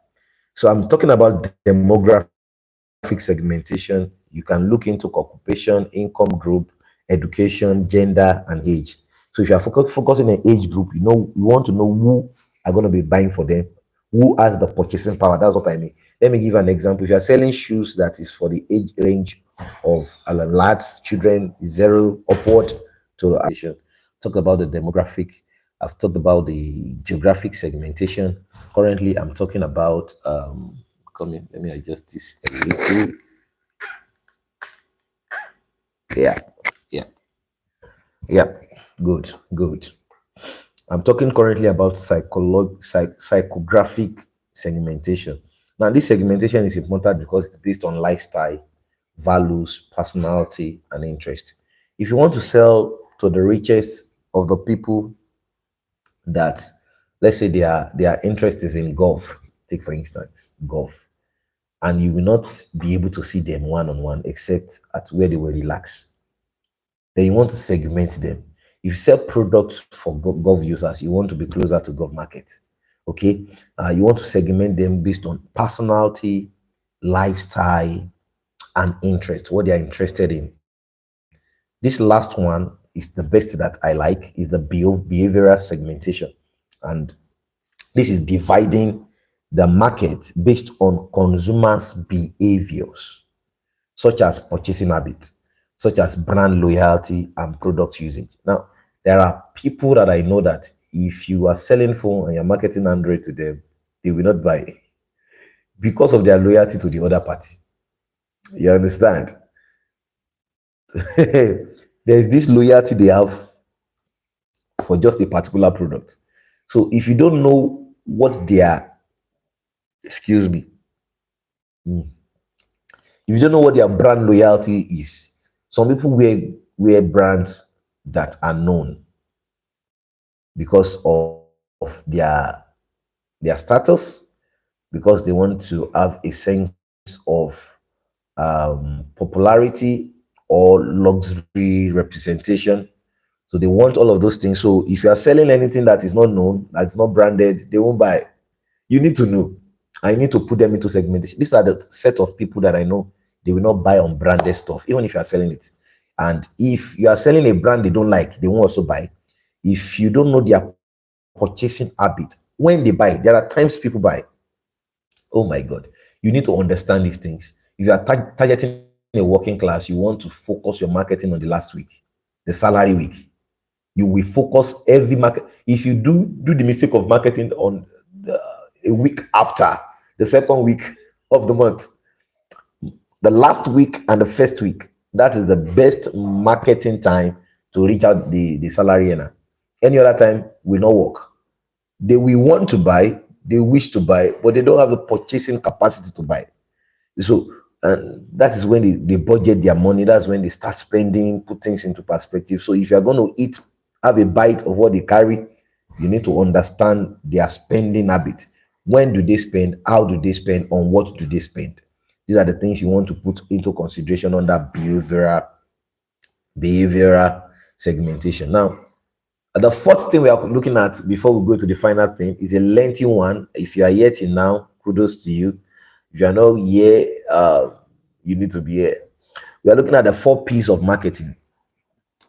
So I'm talking about demographic segmentation. You can look into occupation, income group, education, gender, and age. So if you are focusing on age group, you want to know who are going to be buying for them, who has the purchasing power. That's what I mean. Let me give you an example. If you are selling shoes that is for the age range of lads, children, zero upward to talk about the demographic. I've talked about the geographic segmentation. Currently, I'm talking about coming. Let me adjust this a little. Yeah, yeah, yeah. Good, good. I'm talking currently about psychographic segmentation. Now, this segmentation is important because it's based on lifestyle, values, personality, and interest. If you want to sell to the richest of the people that, let's say, their interest is in golf, take for instance, golf, and you will not be able to see them one on one except at where they will relax, then you want to segment them. If you sell products for golf users, you want to be closer to golf market. Okay, you want to segment them based on personality, lifestyle, and interest, what they are interested in. This last one is the best that I like, is the behavioral segmentation. And this is dividing the market based on consumers' behaviors, such as purchasing habits, such as brand loyalty and product usage. Now, there are people that I know that if you are selling phone and you're marketing Android to them, they will not buy because of their loyalty to the other party. You understand? There's this loyalty they have for just a particular product. So if you don't know what their, excuse me, if you don't know what their brand loyalty is, some people wear brands that are known because of their status, because they want to have a sense of popularity or luxury representation. So they want all of those things. So if you are selling anything that is not known, that's not branded, they won't buy. You need to know. I need to put them into segmentation. These are the set of people that I know they will not buy unbranded stuff, even if you are selling it. And if you are selling a brand they don't like, they won't also buy. If you don't know their purchasing habit, when they buy, there are times people buy. Oh my God. You need to understand these things. If you are targeting a working class, you want to focus your marketing on the last week, the salary week. You will focus every market. If you do the mistake of marketing on a week after the second week of the month, the last week and the first week, that is the best marketing time to reach out the salary earner. Any other time will not work. They will want to buy, they wish to buy, but they don't have the purchasing capacity to buy. So, and that is when they budget their money. That's when they start spending, put things into perspective. So, if you are going to eat, have a bite of what they carry, you need to understand their spending habit. When do they spend? How do they spend? On what do they spend? These are the things you want to put into consideration under behavioral segmentation. Now, the fourth thing we are looking at before we go to the final thing is a lengthy one. If you are here till now, kudos to you. If you are not here, you need to be here. We are looking at the 4 P's of marketing.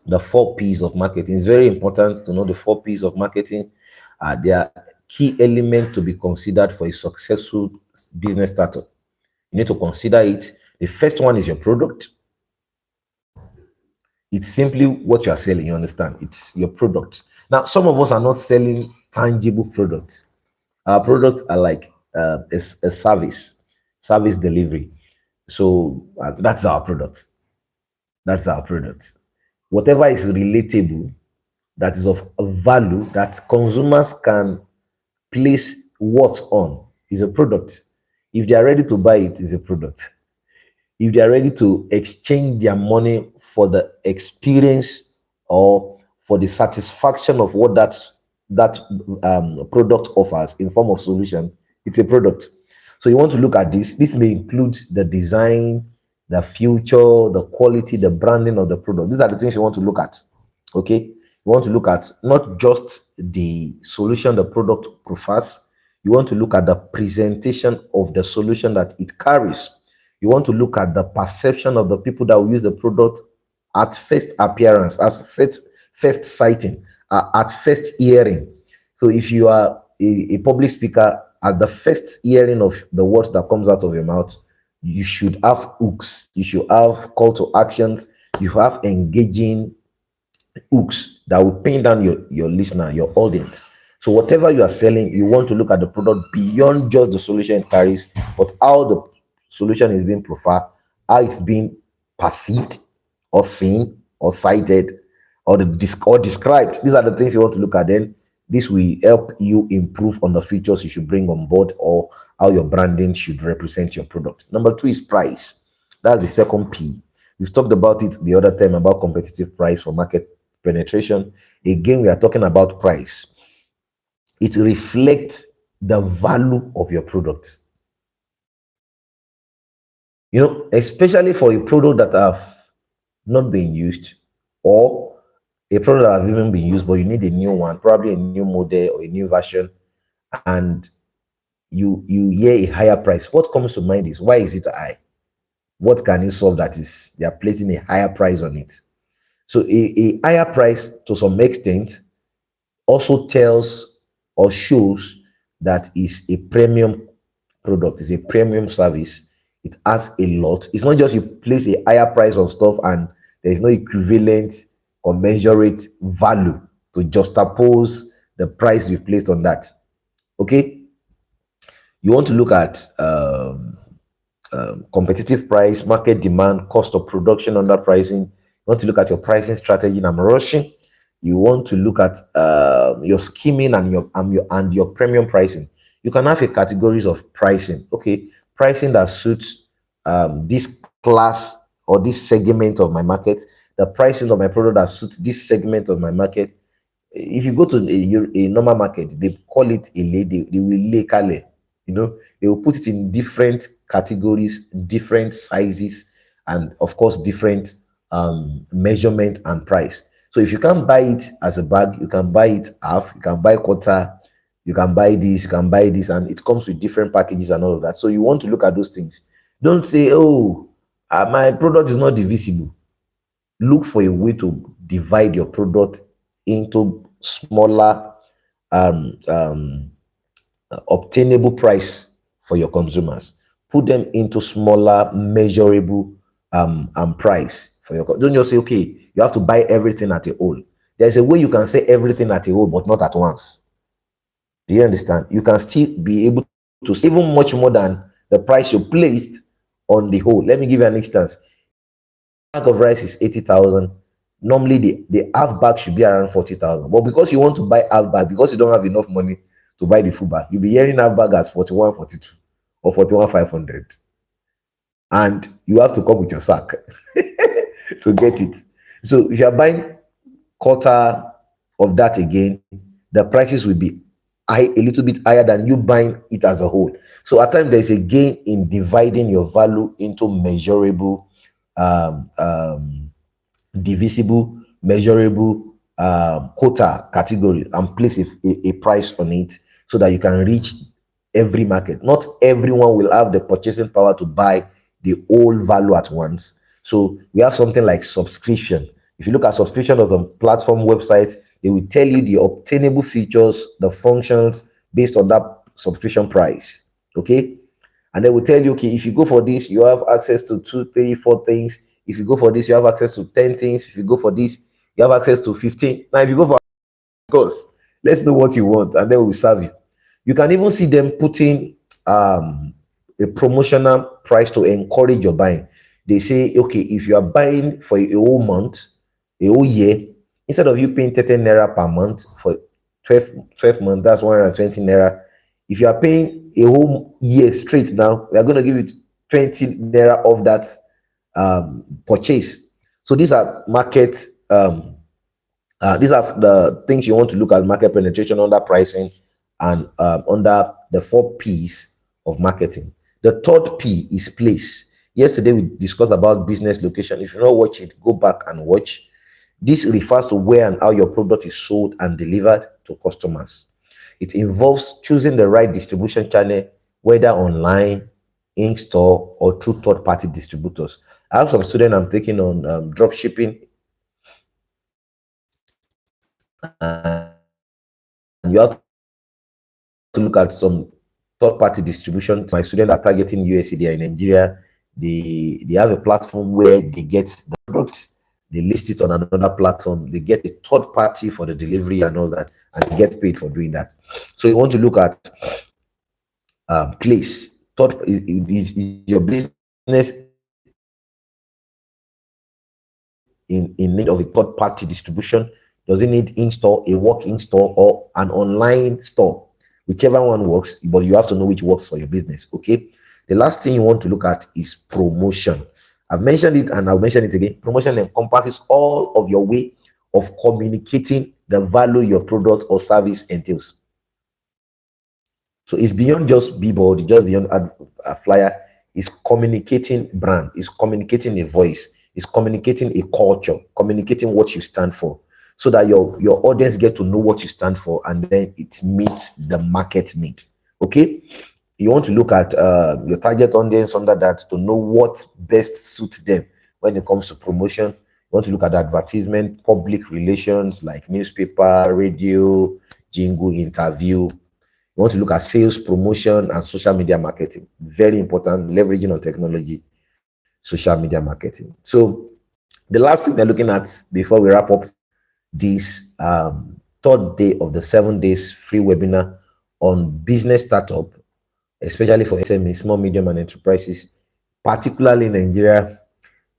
The 4 P's of marketing. It's very important to know the 4 P's of marketing. They are key elements to be considered for a successful business startup. You need to consider it. The first one is your product. It's simply what you are selling. You understand? It's your product. Now, some of us are not selling tangible products. Our products are like a service delivery. So that's our product. That's our product. Whatever is relatable, that is of value, that consumers can place what on, is a product. If they are ready to buy it, is a product. if they are ready to exchange their money for the experience or for the satisfaction of what that product offers in form of solution, it's a product. So you want to look at this. This may include the design, the future, the quality, the branding of the product. These are the things you want to look at. Okay, you want to look at not just the solution the product prefers. You want to look at the presentation of the solution that it carries. You want to look at the perception of the people that will use the product at first appearance, as first sighting, at first hearing. So if you are a public speaker, at the first hearing of the words that comes out of your mouth, you should have hooks, you should have call to actions, you have engaging hooks that will pin down your listener, your audience. So whatever you are selling, you want to look at the product beyond just the solution it carries, but how the solution is being profiled, how it's being perceived or seen or cited or or described. These are the things you want to look at. Then this will help you improve on the features you should bring on board or how your branding should represent your product. Number two is price. That's the second P. We've talked about it the other time about competitive price for market penetration. Again, we are talking about price. It reflects the value of your product. You know, especially for a product that have not been used or a product that have even been used, but you need a new one, probably a new model or a new version, and you hear a higher price. What comes to mind is, why is it high? What can it solve that is they are placing a higher price on it? So a higher price to some extent also tells or shows that is a premium product, is a premium service. It has a lot. It's not just you place a higher price on stuff and there is no equivalent or commensurate value to juxtapose the price you placed on that. Okay, you want to look at competitive price, market demand, cost of production, underpricing. You want to look at your pricing strategy. And I'm rushing. You want to look at your skimming and your premium pricing. You can have a categories of pricing. Okay, pricing that suits this class or this segment of my market. The pricing of my product that suits this segment of my market. If you go to a normal market, they call it a lady, they will lay kale. You know, they will put it in different categories, different sizes, and of course, different measurement and price. So if you can't buy it as a bag, you can buy it half, you can buy quarter, you can buy this, you can buy this, and it comes with different packages and all of that. So you want to look at those things. Don't say, oh, my product is not divisible. Look for a way to divide your product into smaller obtainable price for your consumers. Put them into smaller measurable price for your. Don't just say, okay, you have to buy everything at a whole. There's a way you can say everything at a whole, but not at once. Do you understand? You can still be able to save even much more than the price you placed on the whole. Let me give you an instance. Bag of rice is 80,000. Normally, the half bag should be around 40,000. But because you want to buy half bag, because you don't have enough money to buy the full bag, you'll be hearing half bag as 41, 42 or 41, 500. And you have to come with your sack to get it. So if you're buying quarter of that again, the prices will be high, a little bit higher than you buying it as a whole. So at times there's a gain in dividing your value into measurable, divisible, measurable quota category and place a price on it so that you can reach every market. Not everyone will have the purchasing power to buy the whole value at once. So we have something like subscription. If you look at subscription on some platform websites, they will tell you the obtainable features, the functions based on that subscription price. Okay. And they will tell you, okay, if you go for this, you have access to 2, 3, 4 things. If you go for this, you have access to 10 things. If you go for this, you have access to 15. Now, if you go for course, let's know what you want, and then we will serve you. You can even see them putting a promotional price to encourage your buying. They say, okay, if you are buying for a whole month, a whole year, instead of you paying 30 naira per month for 12 months, that's 120 naira. If you are paying a whole year straight now, we are going to give you 20 naira of that purchase. So these are these are the things you want to look at: market penetration, under pricing, and under the 4 P's of marketing. The third P is place. Yesterday we discussed about business location. If you not watch it, go back and watch. This refers to where and how your product is sold and delivered to customers. It involves choosing the right distribution channel, whether online, in store, or through third-party distributors. I have some students I'm taking on drop shipping, and you have to look at some third-party distribution. My students are targeting USC, they are in Nigeria. They have a platform where they get the product, they list it on another platform, they get a third party for the delivery and all that, and they get paid for doing that. So you want to look at place. Third is your business in need of a third party distribution? Does it need in-store, a walk-in store, or an online store? Whichever one works, but you have to know which works for your business. Okay. The last thing you want to look at is promotion. I've mentioned it and I'll mention it again. Promotion encompasses all of your way of communicating the value your product or service entails. So it's beyond just billboard, just beyond a flyer. It's communicating brand, it's communicating a voice, it's communicating a culture, communicating what you stand for, so that your audience get to know what you stand for, and then it meets the market need. Okay, you want to look at your target audience under that to know what best suits them when it comes to promotion. You want to look at advertisement, public relations like newspaper, radio, jingle, interview. You want to look at sales, promotion, and social media marketing. Very important, leveraging on technology, social media marketing. So the last thing they're looking at before we wrap up this third day of the 7 days free webinar on business startup, especially for SMEs, small, medium, and enterprises, particularly in Nigeria,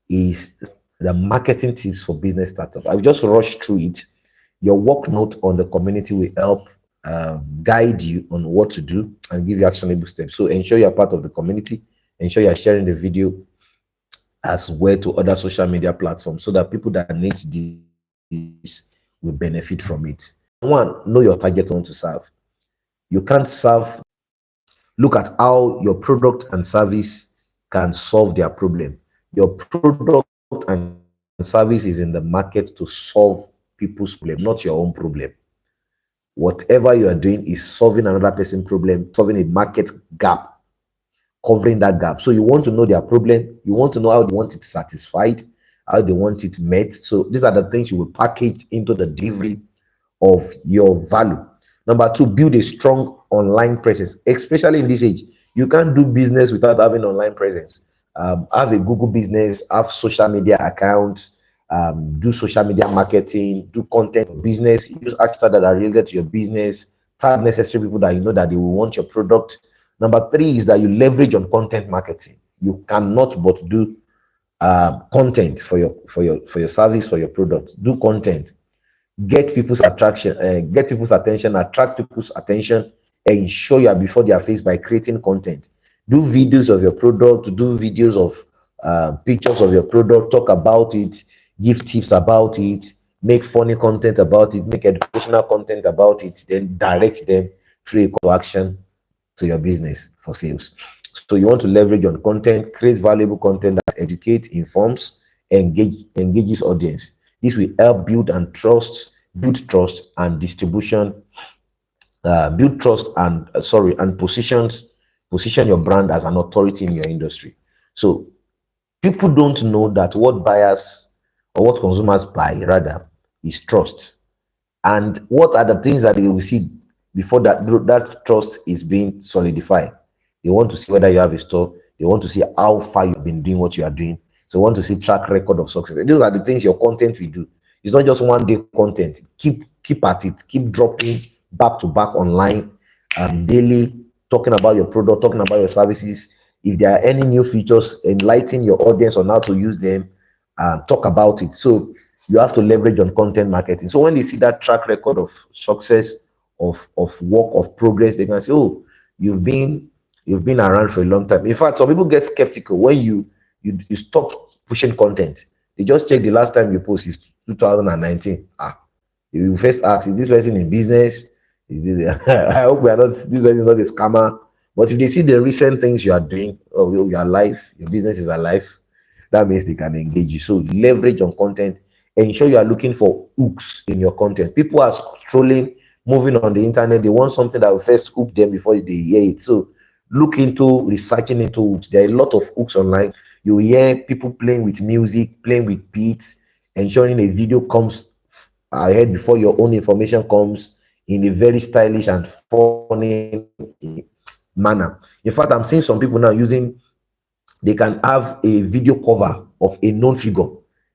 is the marketing tips for business startup. I've just rushed through it. Your work note on the community will help guide you on what to do and give you actionable steps. So ensure you're part of the community, ensure you're sharing the video as well to other social media platforms, so that people that need this will benefit from it. One, know your target you want to serve. You can't serve. Look at how your product and service can solve their problem. Your product and service is in the market to solve people's problem, not your own problem. Whatever you are doing is solving another person's problem, solving a market gap, covering that gap. So you want to know their problem, you want to know how they want it satisfied, how they want it met. So these are the things you will package into the delivery of your value. Number two, build a strong online presence, especially in this age. You can't do business without having online presence. Have a Google business, have social media accounts, do social media marketing, do content business, use hashtags that are related to your business, tag necessary people that you know that they will want your product. Number three is that you leverage on content marketing. You cannot but do content for your service, for your product. Do content, get people's attraction, get people's attention, attract people's attention, ensure you are before their face by creating content. Do videos of your product, do videos of pictures of your product, talk about it, give tips about it, make funny content about it, make educational content about it, then direct them through a call to action to your business for sales. So you want to leverage on content, create valuable content that educates, informs, engages audience. This will help build trust and distribution, build trust and and position your brand as an authority in your industry. So people don't know that what buyers or what consumers buy rather is trust. And what are the things that they will see before that trust is being solidified? They want to see whether you have a store. They want to see how far you've been doing what you are doing. So want to see track record of success. And those are the things your content will do. It's not just one day content. Keep at it. Keep dropping back to back online, daily, talking about your product, talking about your services. If there are any new features, enlighten your audience on how to use them. Talk about it. So you have to leverage on content marketing. So when they see that track record of success, of work, of progress, they can say, oh, you've been around for a long time. In fact, some people get skeptical when you you stop pushing content. They just check the last time you post is 2019. You first ask, is this person in business? Is it? I hope we are not. This person is not a scammer. But if they see the recent things you are doing, oh, you are alive, your business is alive, that means they can engage you. So leverage on content. Ensure you are looking for hooks in your content. People are strolling, moving on the internet. They want something that will first hook them before they hear it. So look into researching into hooks. There are a lot of hooks online. You hear people playing with music, playing with beats, ensuring a video comes ahead before your own information comes in a very stylish and funny manner. In fact, I'm seeing some people now using, they can have a video cover of a known figure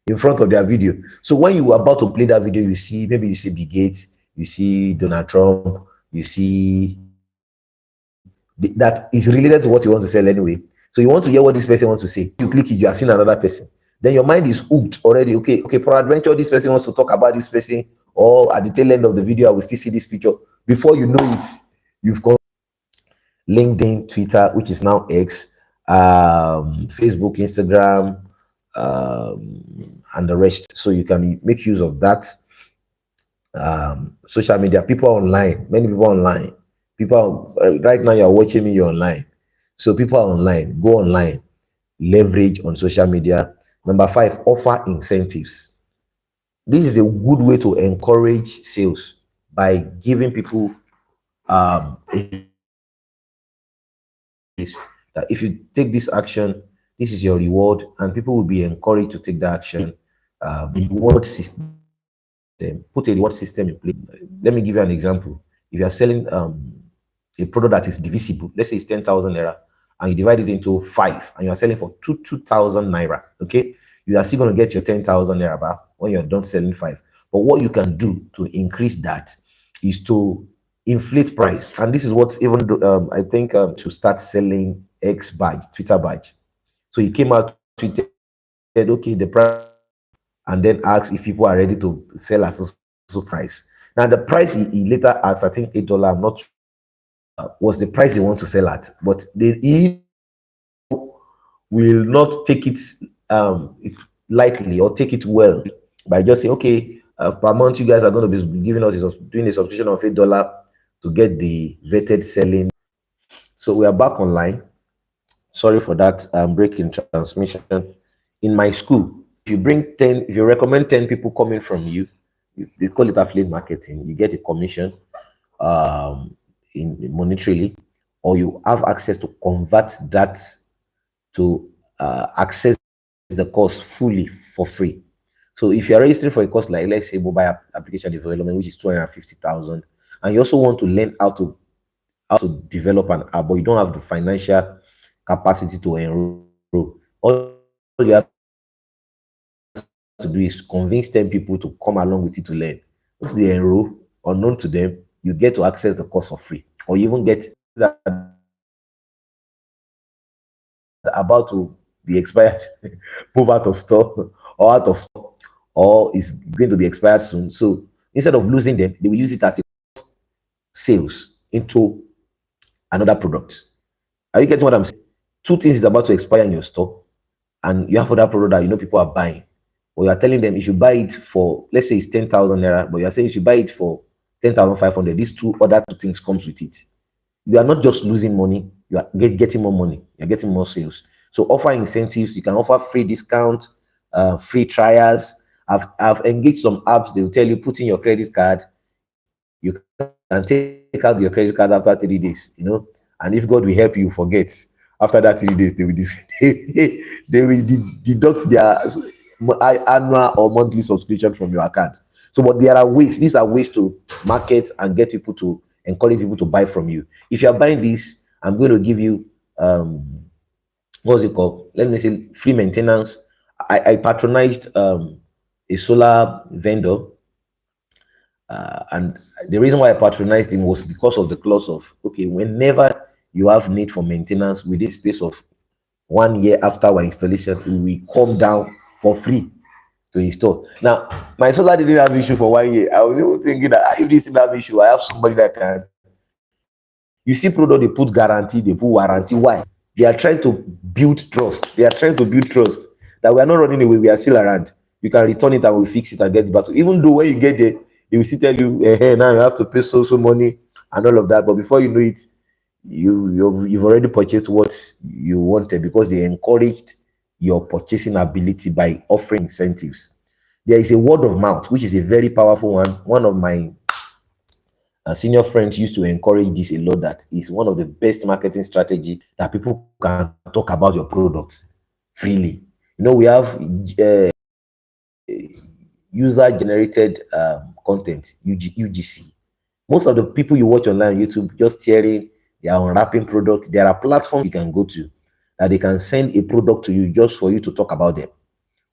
in front of their video. So when you are about to play that video, you see, maybe you see Bill Gates, you see Donald Trump, you see that is related to what you want to sell anyway. So you want to hear what this person wants to say. You click it, you are seeing another person. Then your mind is hooked already. Okay, peradventure, this person wants to talk about this person, or at the tail end of the video, I will still see this picture. Before you know it, you've got LinkedIn, Twitter, which is now X, Facebook, Instagram, and the rest. So you can make use of that. Social media, people are online, many people are online. People are, right now, you're watching me, you're online. So people are online, go online, leverage on social media. Number 5, offer incentives. This is a good way to encourage sales by giving people is that if you take this action, this is your reward, and people will be encouraged to take the action. The reward system, put a reward system in place. Let me give you an example. If you are selling a product that is divisible, let's say it's 10,000 naira, and you divide it into 5, and you are selling for 2,000 naira, okay, you are still going to get your 10,000 naira back when you're done selling 5. But what you can do to increase that is to inflate price. And this is what even I think to start selling X badge, Twitter badge. So he came out, tweeted, okay, the price, and then asked if people are ready to sell at so price. Now the price he later asked, I think $8, I'm not was the price they want to sell at, but he will not take it lightly or take it well by just saying, okay, per month you guys are going to be giving us doing a subscription of $8 to get the vetted selling. So we are back online. Sorry for that break in transmission. In my school, if you bring 10, if you recommend 10 people coming from you, they call it affiliate marketing. You get a commission in monetarily, or you have access to convert that to access the course fully for free. So if you're registering for a course like, let's say, mobile application development, which is 250,000, and you also want to learn how to develop an app, but you don't have the financial capacity to enroll, all you have to do is convince 10 people to come along with you to learn. Once they enroll, unknown to them, you get to access the course for free, or you even get that about to be expired, move out of store, or out of store, or is going to be expired soon. So instead of losing them, they will use it as a sales into another product. Are you getting what I'm saying? 2 things is about to expire in your store, and you have other product that you know people are buying. Or you are telling them if you buy it for, let's say it's 10,000 naira, but you are saying if you buy it for 10,500, these other two things comes with it. You are not just losing money, you are getting more money, you're getting more sales. So offer incentives, you can offer free discount, free trials. I've engaged some apps, they will tell you put in your credit card, you can take out your credit card after 3 days, and if God will help you, forget. After that 3 days, they will they will deduct their annual or monthly subscription from your account. So, but there are ways, these are ways to market and get people to encourage people to buy from you. If you are buying this, I'm going to give you what's it called? Let me say free maintenance. I patronized a solar vendor, and the reason why I patronized him was because of the clause of, okay, whenever you have need for maintenance within space of 1 year after our installation, we will come down for free to install. Now, my solar didn't have issue for 1 year. I was even thinking that if this didn't have issue, I have somebody that can. You see, product they put guarantee, they put warranty. Why? They are trying to build trust. They are trying to build trust that we are not running away. We are still around. You can return it and we'll fix it and get it back. Even though when you get there, they will still tell you, hey, now you have to pay so money and all of that. But before you know it, you've already purchased what you wanted, because they encouraged your purchasing ability by offering incentives. There is a word of mouth, which is a very powerful one. One of my senior friends used to encourage this a lot. That is one of the best marketing strategy, that people can talk about your products freely. We have user generated content, UGC. Most of the people you watch online on YouTube just sharing, they are unwrapping product. There are platforms you can go to that they can send a product to you just for you to talk about them.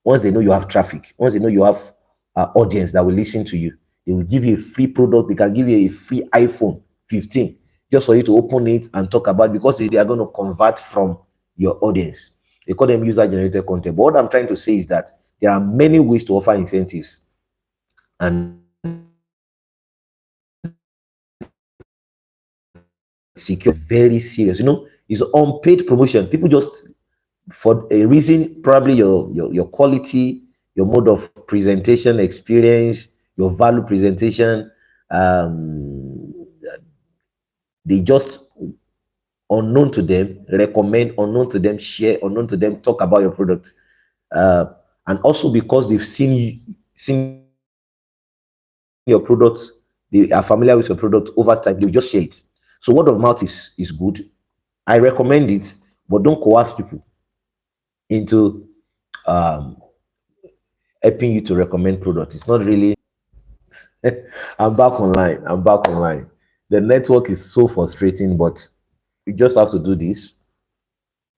Once they know you have traffic, once they know you have audience that will listen to you, they will give you a free product. They can give you a free iPhone 15 just for you to open it and talk about, because they are going to convert from your audience. They call them user generated content. But what I'm trying to say is that there are many ways to offer incentives, and secure very serious. It's unpaid promotion. People just, for a reason, probably your quality, your mode of presentation experience, your value presentation, um they just, unknown to them, recommend, unknown to them, share, unknown to them, talk about your product. And also because they've seen your product, they are familiar with your product over time, they just share it. So word of mouth is good. I recommend it, but don't coerce people into um helping you to recommend product. It's not really. I'm back online. I'm back online. The network is so frustrating, but you just have to do this.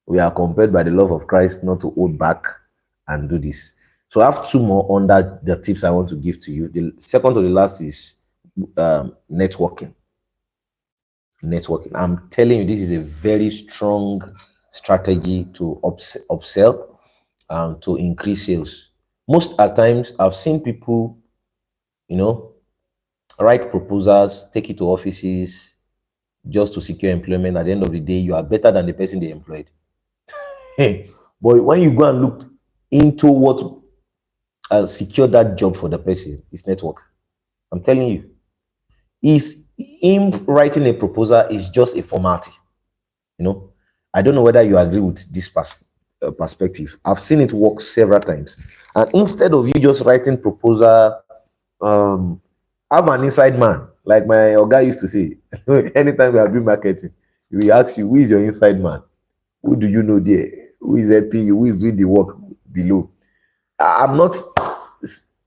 We are compelled by the love of Christ not to hold back and do this. So I have two more under the tips I want to give to you. The second to the last is networking. Networking. I'm telling you, this is a very strong strategy to upsell and to increase sales. Most at times, I've seen people, you know, write proposals, take it to offices just to secure employment. At the end of the day, you are better than the person they employed. But when you go and look into what secure that job for the person, it's network. I'm telling you, is him writing a proposal is just a formality. You know, I don't know whether you agree with this perspective. I've seen it work several times, and instead of you just writing proposal, um, have an inside man, like my guy used to say. Anytime we are doing marketing, we ask you, who is your inside man? Who do you know there? Who is helping you? Who is doing the work below? I'm not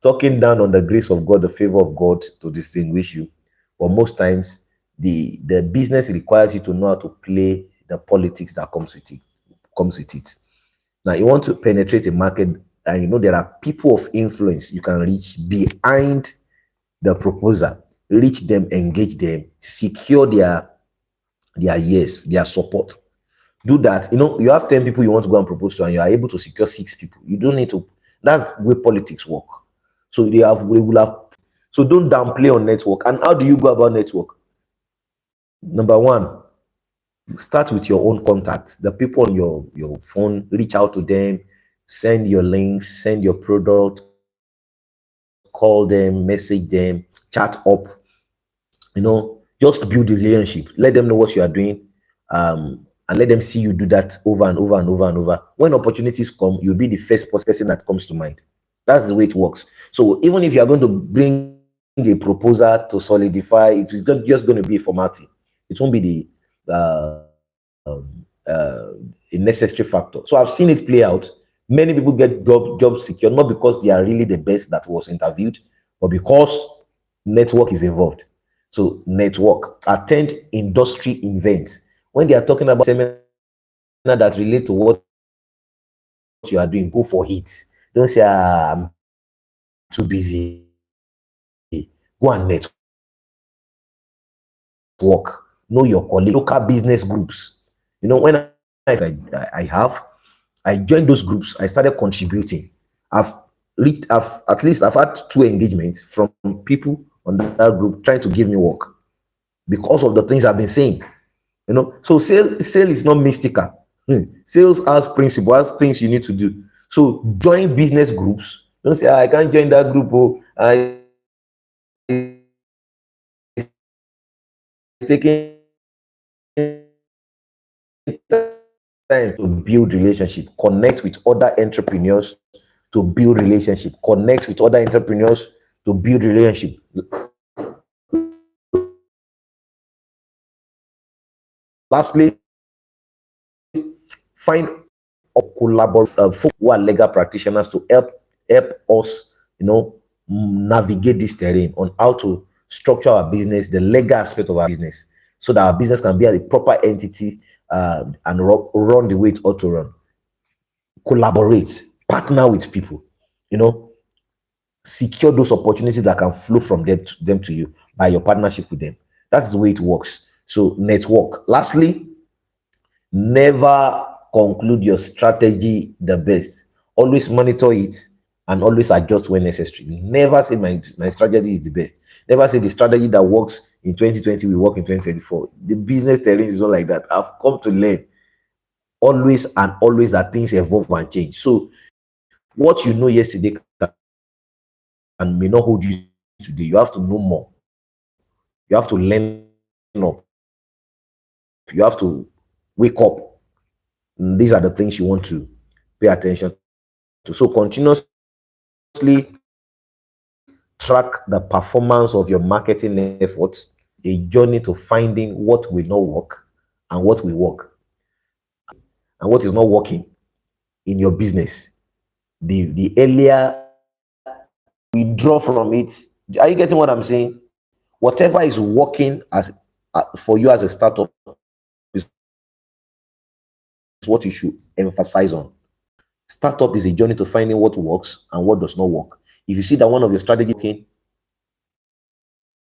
talking down on the grace of God, the favor of God to distinguish you, but most times the business requires you to know how to play the politics that comes with it. Comes with it. Now you want to penetrate a market, and you know there are people of influence you can reach behind the proposal. Reach them, engage them, secure their yes, their support. Do that. You have 10 people you want to go and propose to, and you are able to secure 6 people. You don't need to. That's the way politics work. So we will have. So don't downplay on network. And how do you go about network? Number one, start with your own contacts. The people on your phone, reach out to them, send your links, send your product, call them, message them, chat up. Just build the relationship. Let them know what you are doing, and let them see you do that over and over and over and over. When opportunities come, you'll be the first person that comes to mind. That's the way it works. So even if you are going to bring a proposal to solidify, it's just going to be a formality. It won't be a necessary factor. So I've seen it play out. Many people get job secure not because they are really the best that was interviewed, but because network is involved. So network, attend industry events. When they are talking about seminar that relate to what you are doing, go for it. Don't say, I'm too busy. Go and network. Know your colleagues, local business groups. When I joined those groups, I started contributing. I've I've had 2 engagements from people on that group trying to give me work because of the things I've been saying. So sale is not mystical. Sales has principle, has things you need to do. So join business groups. Don't say, "Ah, I can't join that group. Oh, it's taking time to build relationship. Connect with other entrepreneurs to build relationship. Connect with other entrepreneurs to build relationship. Lastly, find or collaborate who are legal practitioners to help us, navigate this terrain on how to structure our business, the legal aspect of our business, so that our business can be a proper entity, and run the way it ought to run. Collaborate, partner with people, you know, secure those opportunities that can flow from them to you by your partnership with them. That's the way it works. So network. Lastly, never conclude your strategy the best. Always monitor it and always adjust when necessary. Never say my strategy is the best. Never say the strategy that works in 2020 will work in 2024. The business terrain is not like that. I've come to learn always and always that things evolve and change. So what you know yesterday and may not hold you today. You have to know more. You have to learn up. You have to wake up. And these are the things you want to pay attention to. So continuously track the performance of your marketing efforts, a journey to finding what will not work and what will work and what is not working in your business. The earlier we draw from it. Are you getting what I'm saying? Whatever is working as for you as a startup is what you should emphasize on. Startup is a journey to finding what works and what does not work. If you see that one of your strategy working,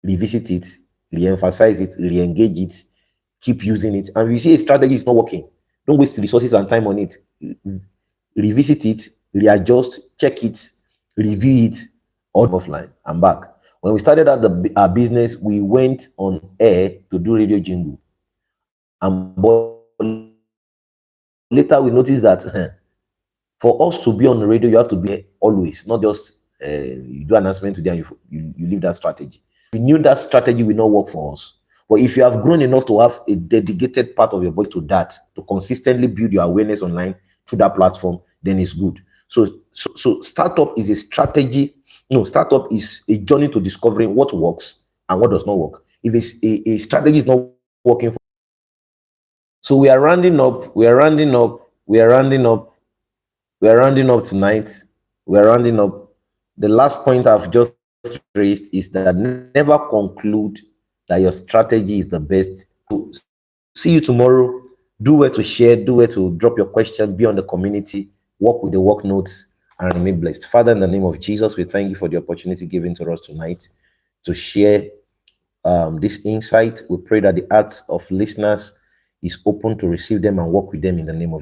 revisit it, re-emphasize it, re-engage it, keep using it. And if you see a strategy is not working, don't waste resources and time on it. Revisit it, readjust, check it, review it, all offline. I'm back. When we started out our business, we went on air to do radio jingle. And but later we noticed that for us to be on the radio, you have to be always, not just you do announcement today and you leave that strategy. We knew that strategy will not work for us. But if you have grown enough to have a dedicated part of your body to that, to consistently build your awareness online through that platform, then it's good. So startup is a strategy. No, startup is a journey to discovering what works and what does not work. If it's a strategy is not working for, so we are rounding up, we are rounding up, we are rounding up, we are rounding up tonight. We are rounding up. The last point I've just raised is that never conclude that your strategy is the best. See you tomorrow. Do where to share, do where to drop your question, be on the community, work with the work notes, and remain blessed. Father, in the name of Jesus, we thank you for the opportunity given to us tonight to share this insight. We pray that the hearts of listeners is open to receive them and work with them in the name of